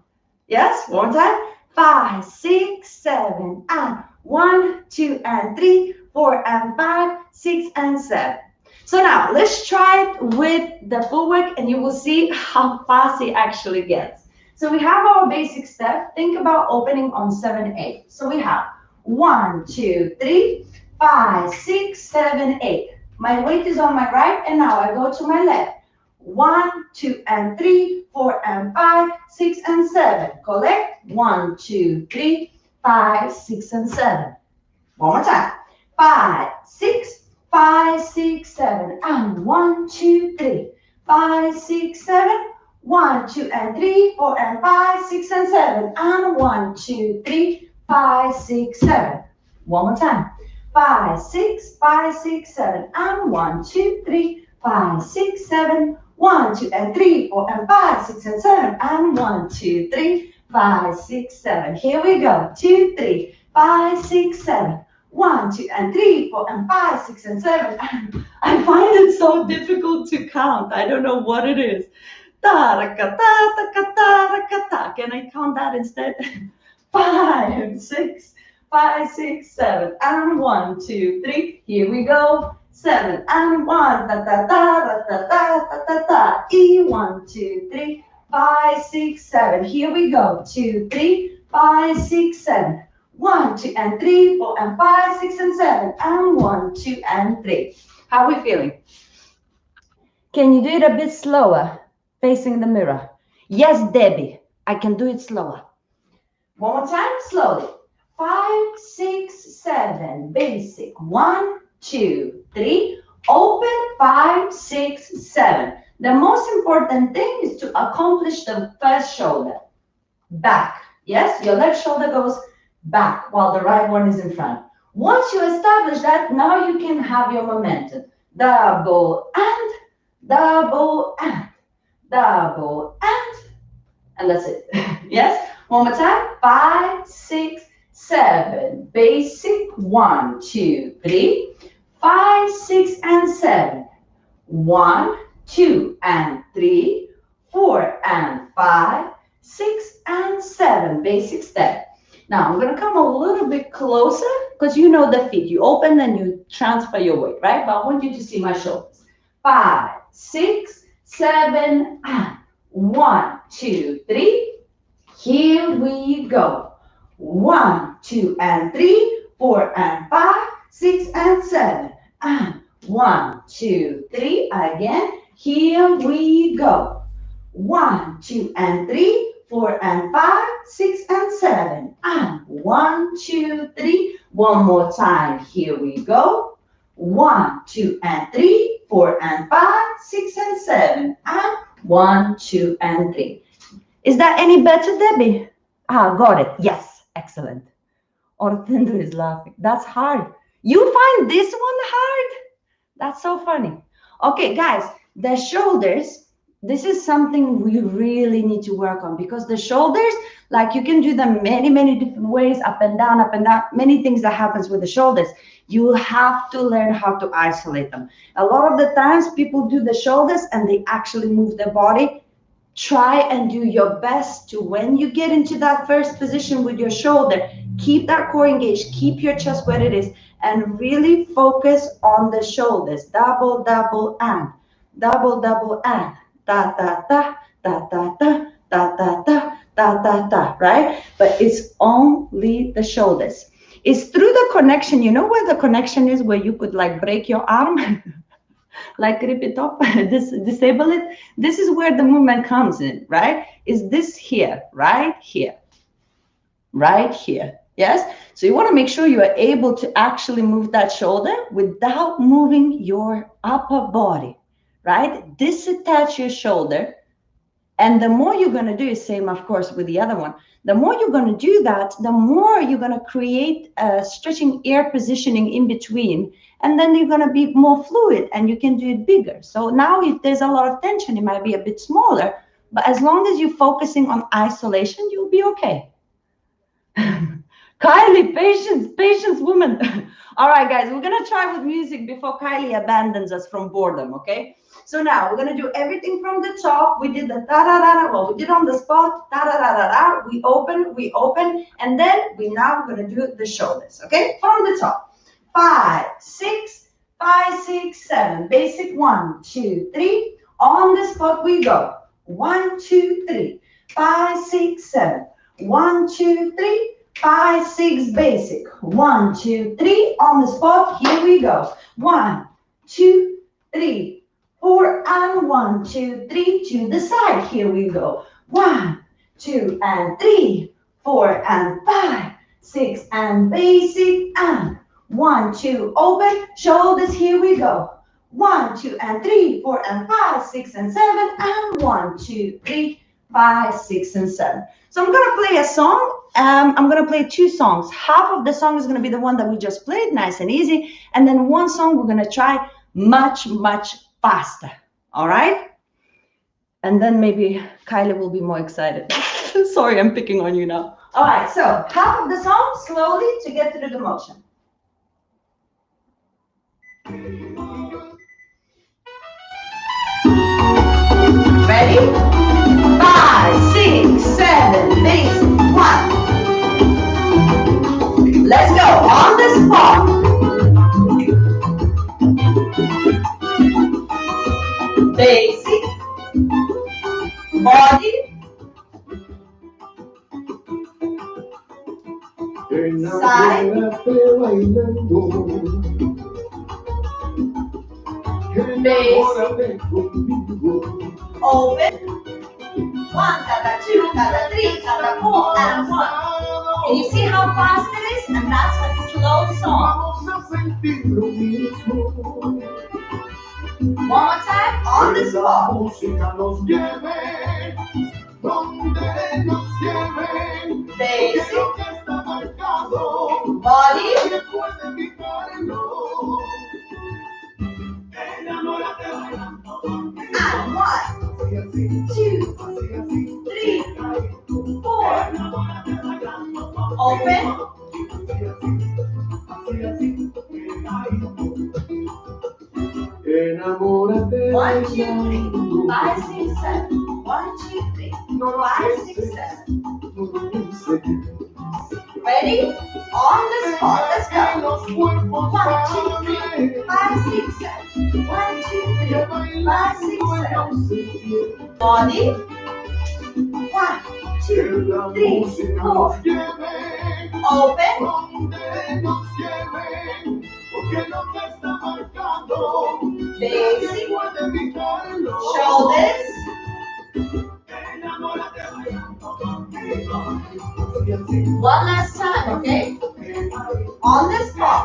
Yes, one more time. 5, 6, 7, and 1, 2, and 3, 4, and 5, 6, and 7. So now let's try it with the footwork and you will see how fast it actually gets. So we have our basic step. Think about opening on 7, 8. So we have 1, 2, 3, 5, 6, 7, 8. My weight is on my right and now I go to my left. 1, 2, and 3, 4, and 5, 6, and 7. Collect. 1, 2, 3, 5, 6, and 7. One more time. 5, 6, 5, 6, 7, and 1, 2, 3, 5, 6, 7. 1, 2, and 3, 4, and 5, 6, and 7. And 1, 2, 3, 5, 6, 7. One more time. 5, 6, 5, 6, 7. And 1, 2, 3, 5, 6, 7. 1, 2, and 3, 4, and 5, 6, and 7. And 1, 2, 3, 5, 6, 7. Here we go. 2, 3, 5, 6, 7. 1, 2, and 3, 4, and 5, 6, and 7. And I find it so difficult to count. I don't know what it is. Can I count that instead? 5, 6, 5, 6, 7. And 1, 2, 3. Here we go. 7 and 1. Da da da da da da da da da. E 1, 2, 3, 5, 6, 7. Here we go. 2, 3, 5, 6, 7. 1, 2, and 3, 4, and 5, 6, and 7. And 1, 2, and 3. How are we feeling? Can you do it a bit slower, facing the mirror? Yes, Debbie, I can do it slower. One more time, slowly. 5, 6, 7. Basic. 1, 2, 3. Open. 5, 6, 7. The most important thing is to accomplish the first shoulder. Back. Yes, your left shoulder goes back while the right one is in front. Once you establish that, now you can have your momentum. Double and, double and, double and that's it. Yes, one more time. 5, 6, 7. Basic. 1, 2, 3, 5, 6, and 7. 1, 2, and 3, 4, and 5, 6, and 7. Basic step. Now I'm going to come a little bit closer because you know the feet. You open and you transfer your weight, right? But I want you to see my shoulders. 5, 6, 7, and 1, 2, 3. Here we go. 1, 2, and 3, 4, and 5, 6, and 7. And 1, 2, 3. Again. Here we go. 1, 2, and 3, 4, and 5, 6, and 7. And 1, 2, 3. One more time. Here we go. 1, 2, and 3, 4, and 5, 6, and 7. And 1, 2, and 3. Is that any better, Debbie? Ah, got it. Yes, excellent. Ortendo is laughing. That's hard. You find this one hard? That's so funny. Okay, guys, the shoulders, this is something we really need to work on because the shoulders, like you can do them many different ways, up and down, many things that happens with the shoulders. You will have to learn how to isolate them. A lot of the times people do the shoulders and they actually move their body. Try and do your best to, when you get into that first position with your shoulder, keep that core engaged, keep your chest where it is, and really focus on the shoulders. Double, double, and. Double, double, and. Da, da, da, da, da, da, da, da, da, da, da, da, right? But it's only the shoulders. is through the connection. You know where the connection is, where you could like break your arm, like rip it off, disable it. This is where the movement comes in, right? Is this here, right here, right here. Yes. So you want to make sure you are able to actually move that shoulder without moving your upper body, right? Disattach your shoulder. And the more you're going to do, same, of course, with the other one, the more you're going to do that, the more you're going to create a stretching air positioning in between. And then you're going to be more fluid and you can do it bigger. So now if there's a lot of tension, it might be a bit smaller. But as long as you're focusing on isolation, you'll be okay. Kylie, patience, woman. All right, guys, we're going to try with music before Kylie abandons us from boredom, okay? So now we're going to do everything from the top. We did the ta-da-da-da. Well, we did on the spot, ta-da-da-da-da. We open, and then we're going to do the shoulders, okay? From the top. 5, 6, 5, 6, 7. Basic 1, 2, 3. On the spot we go. 1, 2, 3. 5, 6, 7. 1, 2, 3. 5, 6, basic. 1, 2, 3. On the spot, here we go. 1, 2, 3, 4, and 1, 2, 3. To the side, here we go. 1, 2, and 3, 4, and 5, 6, and basic, and 1, 2, open, shoulders, here we go. 1, 2, and 3, 4, and 5, 6, and 7, and 1, 2, 3, 5, 6, and 7. So I'm going to play a song. I'm going to play 2 songs. Half of the song is going to be the one that we just played, nice and easy. And then one song we're going to try much, much faster. All right? And then maybe Kylie will be more excited. Sorry, I'm picking on you now. All right, so half of the song slowly to get through the motion. Ready? 5, 6, 7, basic, 1. Let's go, on the spot. Basic, body, side, basic, open, 1, tata, 2, tata, 3, tata, 4, and 1. And you see how fast it is? And that's a slow song. One more time, on the spot. Basic, body, and 1, 2, 3, 4. Open. 1, 2, 3, 5, 6, 7. 1, 2, 3, 5, 6, 7. Ready? On the spot. Let's go. 1, 2, 3, 5, 6, 7. 1, 2, 3, 5, 6, 7. Body. 1, 2, 3, 4. Open. Basic. Shoulders. One last time, okay? On the spot.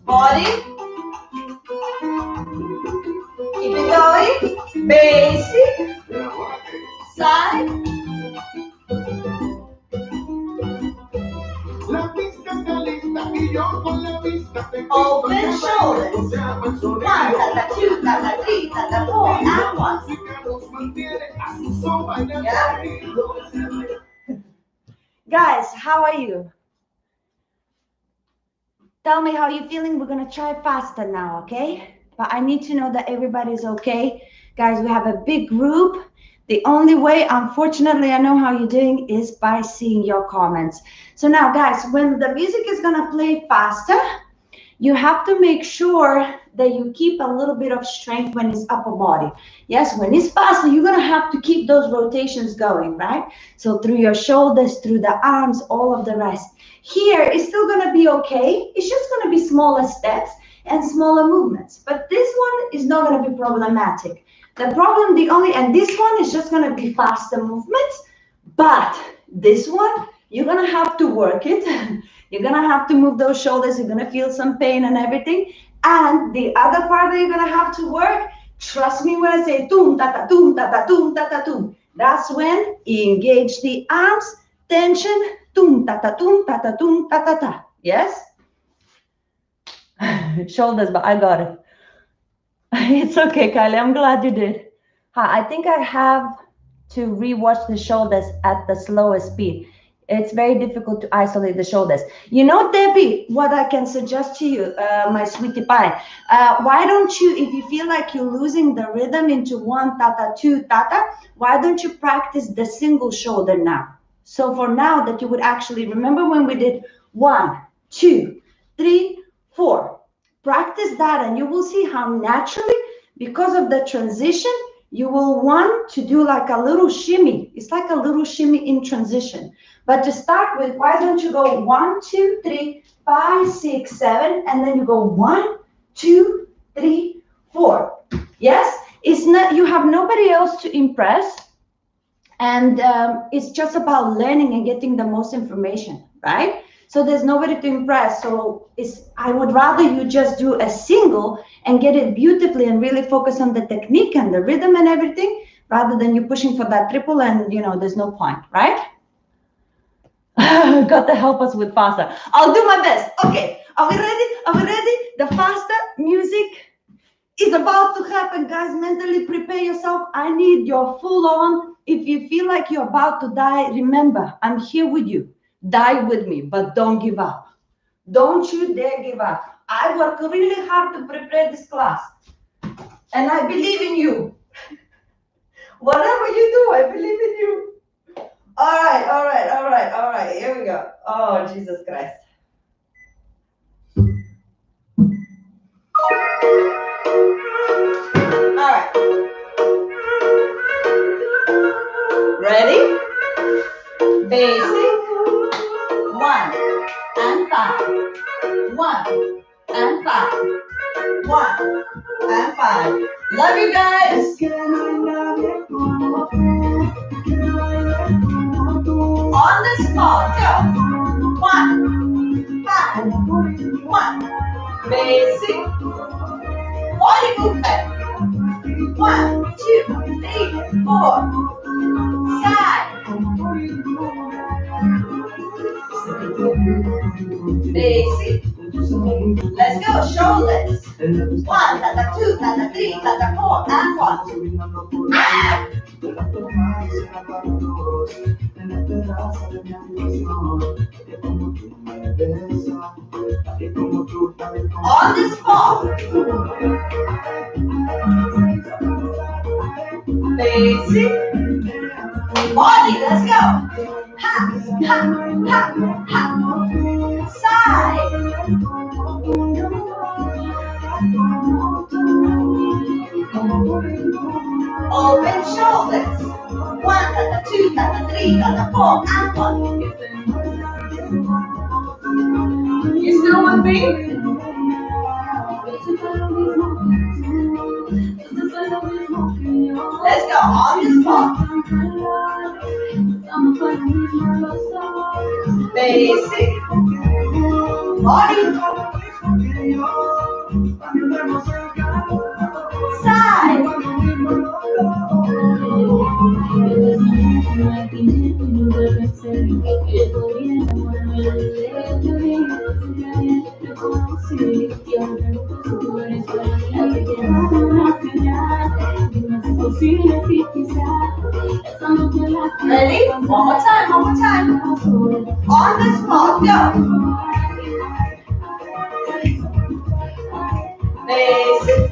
Body. Keep it going. Basic. Side. Open shoulders. 1, tata, 2, tata, 3, tata, 4, and 1. Yeah. Guys, how are you? Tell me how you're feeling. We're going to try faster now, okay? But I need to know that everybody's okay. Guys, we have a big group. The only way, unfortunately, I know how you're doing is by seeing your comments. So now, guys, when the music is going to play faster, you have to make sure that you keep a little bit of strength when it's upper body. Yes, when it's faster, you're gonna have to keep those rotations going, right? So through your shoulders, through the arms, all of the rest. Here, it's still gonna be okay. It's just gonna be smaller steps and smaller movements. But this one is not gonna be problematic. The problem, and this one is just gonna be faster movements, but this one, you're gonna have to work it. You're gonna have to move those shoulders. You're gonna feel some pain and everything. And the other part that you're gonna have to work, trust me when I say tum ta ta tum ta ta tum ta ta tum. That's when you engage the arms, tension, tum ta ta tum ta ta tum ta ta ta. Yes? Shoulders, but I got it. It's okay, Kylie. I'm glad you did. I think I have to rewatch the shoulders at the slowest speed. It's very difficult to isolate the shoulders. You know, Debbie, what I can suggest to you, my sweetie pie, why don't you, if you feel like you're losing the rhythm into one tata, two tata, why don't you practice the single shoulder now? So for now that you would actually, remember when we did 1, 2, 3, 4, practice that and you will see how naturally, because of the transition, you will want to do like a little shimmy. It's like a little shimmy in transition. But to start with, why don't you go 1, 2, 3, 5, 6, 7, and then you go 1, 2, 3, 4. Yes, it's not. You have nobody else to impress, and it's just about learning and getting the most information, right? So there's nobody to impress. So I would rather you just do a single and get it beautifully and really focus on the technique and the rhythm and everything, rather than you pushing for that triple and there's no point, right? Got to help us with faster. I'll do my best. Okay, are we ready? Are we ready? The faster music is about to happen, guys. Mentally prepare yourself. I need your full on. If you feel like you're about to die, remember, I'm here with you. Die with me, but don't give up. Don't you dare give up. I work really hard to prepare this class, and I believe in you. Whatever you do, I believe in you. All right. Here we go. Oh, Jesus Christ. All right. Ready? Basic. 1 and 5. 1 and 5. 1 and 5. Love you guys. On the spot, go. 1, 5, 1. Basic body movement. 1, 2, 3, 4. Side. Basic. Let's go. Shoulders. 1, tata, 2, tata, 3, tata, 4, and 1. Ah! On the spot. Basic body. Let's go. Ha, ha, ha, ha. Side. Open shoulders. 1, tata, 2, tata, 3, tata, 4, and 1. You still with me? Let's go on the spot. Basic body. Side. Ready? One more time. On the spot, go. Basic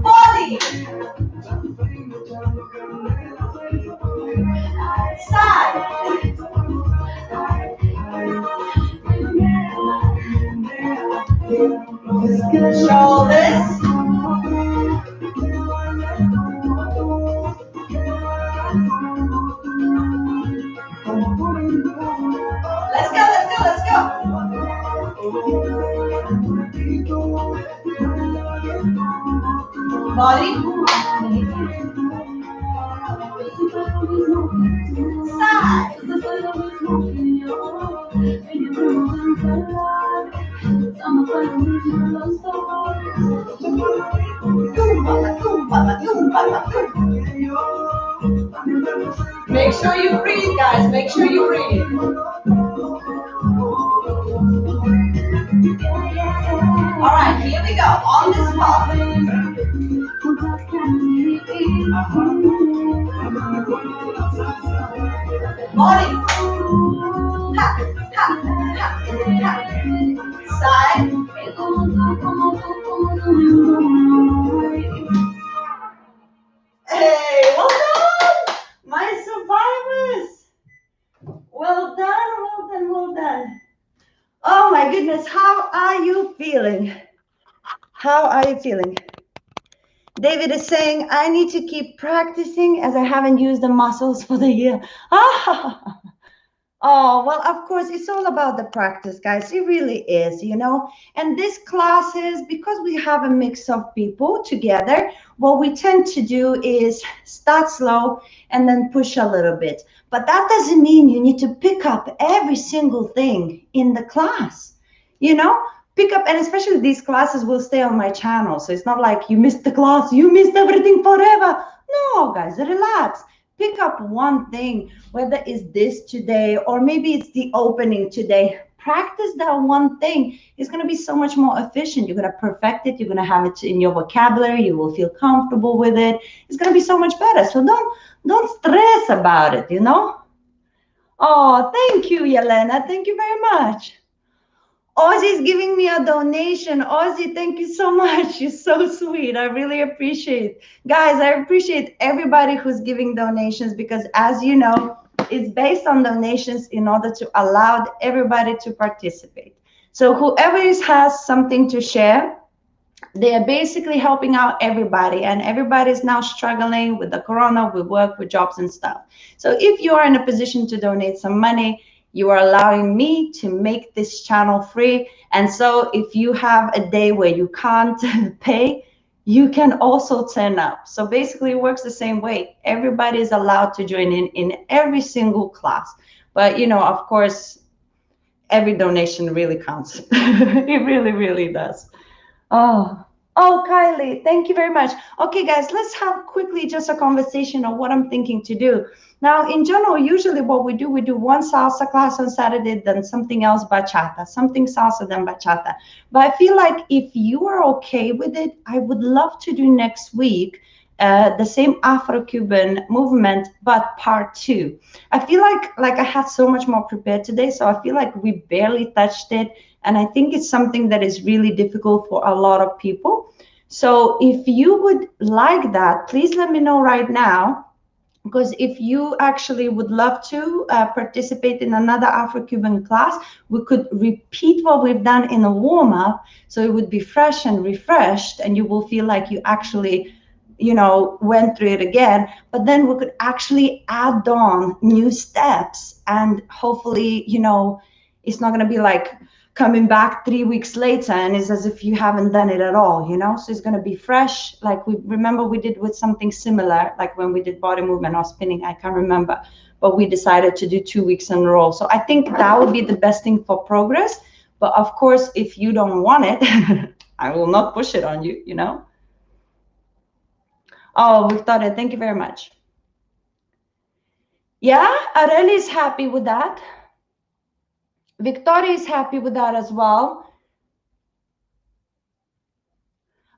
body. Side. Shoulders. Let's go, let's go, let's go. Body. Side. Make sure you breathe, guys. Make sure you breathe. All right, here we go. On the spot. Body. Ha, ha, ha, ha. Side. Hey, well done, my survivors. Well done, well done, well done. Oh my goodness, how are you feeling? How are you feeling? David is saying, I need to keep practicing as I haven't used the muscles for the year. Oh, well, of course, it's all about the practice, guys. It really is, you know. And this classes, because we have a mix of people together, what we tend to do is start slow and then push a little bit. But that doesn't mean you need to pick up every single thing in the class, you know. Pick up, and especially these classes will stay on my channel. So it's not like you missed the class, you missed everything forever. No, guys, relax. Pick up one thing, whether it's this today or maybe it's the opening today. Practice that one thing. It's going to be so much more efficient. You're going to perfect it. You're going to have it in your vocabulary. You will feel comfortable with it. It's going to be so much better. So don't stress about it, you know. Oh, thank you, Yelena. Thank you very much. Ozzy's giving me a donation. Ozzy, thank you so much. You're so sweet. I really appreciate. Guys, I appreciate everybody who's giving donations because, as you know, it's based on donations in order to allow everybody to participate. So whoever has something to share, they are basically helping out everybody, and everybody's now struggling with the corona, with work, with jobs and stuff. So if you are in a position to donate some money, you are allowing me to make this channel free. And so if you have a day where you can't pay, you can also turn up. So basically it works the same way. Everybody is allowed to join in every single class. But, you know, of course, every donation really counts. It really, really does. Oh, Kylie, thank you very much. Okay, guys, let's have quickly just a conversation of what I'm thinking to do. Now, in general, usually what we do one salsa class on Saturday, then something else bachata, something salsa, then bachata. But I feel like if you are okay with it, I would love to do next week the same Afro-Cuban movement, but part 2. I feel like I had so much more prepared today, so I feel like we barely touched it. And I think it's something that is really difficult for a lot of people. So if you would like that, please let me know right now. Because if you actually would love to participate in another Afro-Cuban class, we could repeat what we've done in a warm-up. So it would be fresh and refreshed, and you will feel like you actually, you know, went through it again. But then we could actually add on new steps, and hopefully, you know, it's not going to be like coming back 3 weeks later and it's as if you haven't done it at all, you know. So it's going to be fresh, like we did with something similar, like when we did body movement or spinning, I can't remember, but we decided to do 2 weeks in a row. So I think that would be the best thing for progress. But of course, if you don't want it, I will not push it on you, you know. Oh, Victoria, thank you very much. Yeah, Areli is happy with that. Victoria is happy with that as well.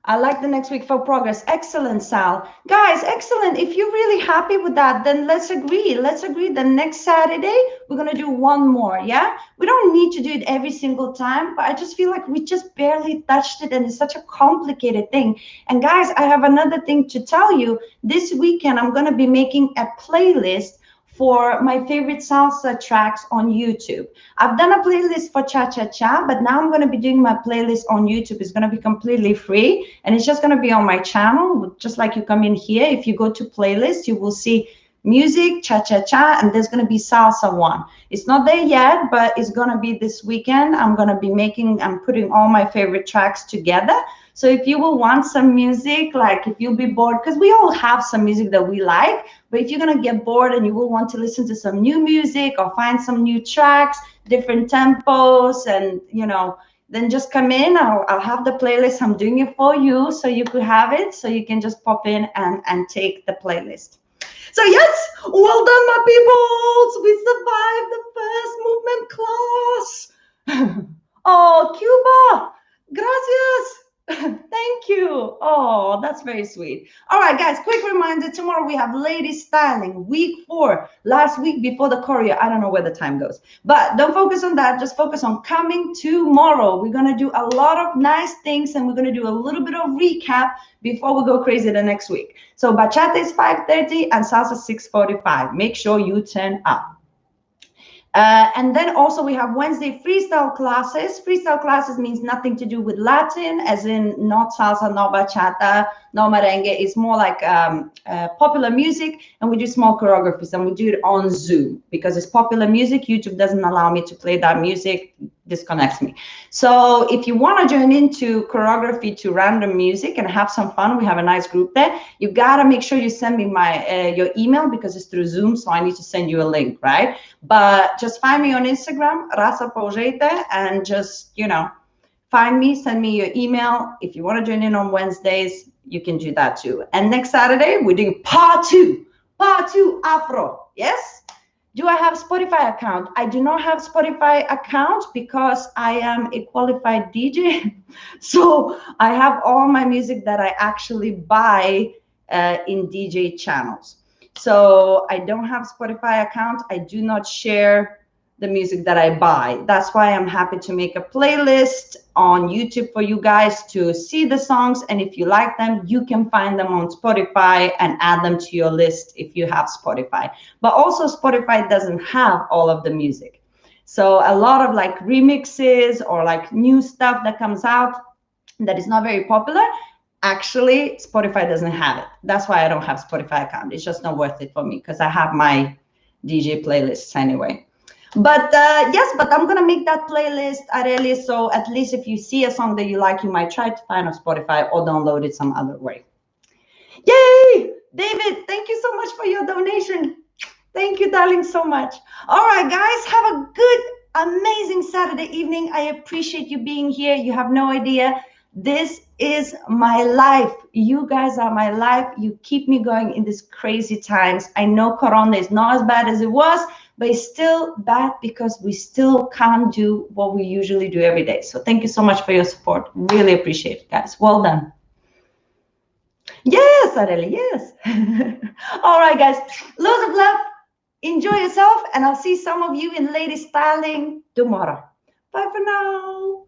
I like the next week for progress. Excellent, Sal. Guys, excellent. If you're really happy with that, then let's agree. Let's agree that next Saturday, we're going to do one more, yeah? We don't need to do it every single time, but I just feel like we just barely touched it, and it's such a complicated thing. And guys, I have another thing to tell you. This weekend, I'm going to be making a playlist for my favorite salsa tracks on YouTube. I've done a playlist for cha-cha-cha, but now I'm going to be doing my playlist on YouTube. It's going to be completely free, and it's just going to be on my channel. Just like you come in here, if you go to playlist, you will see music, cha-cha-cha, and there's going to be salsa one. It's not there yet, but it's going to be this weekend. I'm putting all my favorite tracks together. So if you will want some music, like if you'll be bored, because we all have some music that we like, but if you're going to get bored and you will want to listen to some new music or find some new tracks, different tempos, and then just come in. I'll have the playlist. I'm doing it for you, so you could have it, so you can just pop in and take the playlist. So yes, well done, my peoples. We survived the first movement class. Oh, Cuba, gracias. Thank you. Oh, that's very sweet. All right, guys, quick reminder. Tomorrow we have Lady Styling, week 4, last week before the choreo. I don't know where the time goes, but don't focus on that. Just focus on coming tomorrow. We're going to do a lot of nice things, and we're going to do a little bit of recap before we go crazy the next week. So bachata is 5:30 and salsa 6:45. Make sure you turn up. And then also we have Wednesday freestyle classes. Freestyle classes means nothing to do with Latin, as in not salsa, not bachata, no merengue. It's more like popular music, and we do small choreographies, and we do it on Zoom because it's popular music. YouTube doesn't allow me to play that music, disconnects me. So if you want to join into choreography to random music and have some fun, we have a nice group there. You got to make sure you send me your email, because it's through Zoom, so I need to send you a link, right? But just find me on Instagram, Rasa Poljete, and just, find me, send me your email. If you want to join in on Wednesdays, you can do that too. And next Saturday, we're doing part 2 Afro. Yes? Do I have Spotify account? I do not have Spotify account because I am a qualified DJ. So I have all my music that I actually buy in DJ channels. So I don't have Spotify account. I do not share the music that I buy. That's why I'm happy to make a playlist on YouTube for you guys to see the songs. And if you like them, you can find them on Spotify and add them to your list if you have Spotify. But also Spotify doesn't have all of the music. So a lot of like remixes or like new stuff that comes out that is not very popular, actually Spotify doesn't have it. That's why I don't have Spotify account. It's just not worth it for me because I have my DJ playlists anyway. But yes, but I'm going to make that playlist, Areli, so at least if you see a song that you like, you might try to find on Spotify or download it some other way. Yay! David, thank you so much for your donation. Thank you, darling, so much. All right, guys, have a good, amazing Saturday evening. I appreciate you being here. You have no idea. This is my life. You guys are my life. You keep me going in these crazy times. I know Corona is not as bad as it was, but it's still bad because we still can't do what we usually do every day. So thank you so much for your support. Really appreciate it, guys. Well done. Yes, Areli, yes. All right, guys. Loads of love. Enjoy yourself, and I'll see some of you in Lady Styling tomorrow. Bye for now.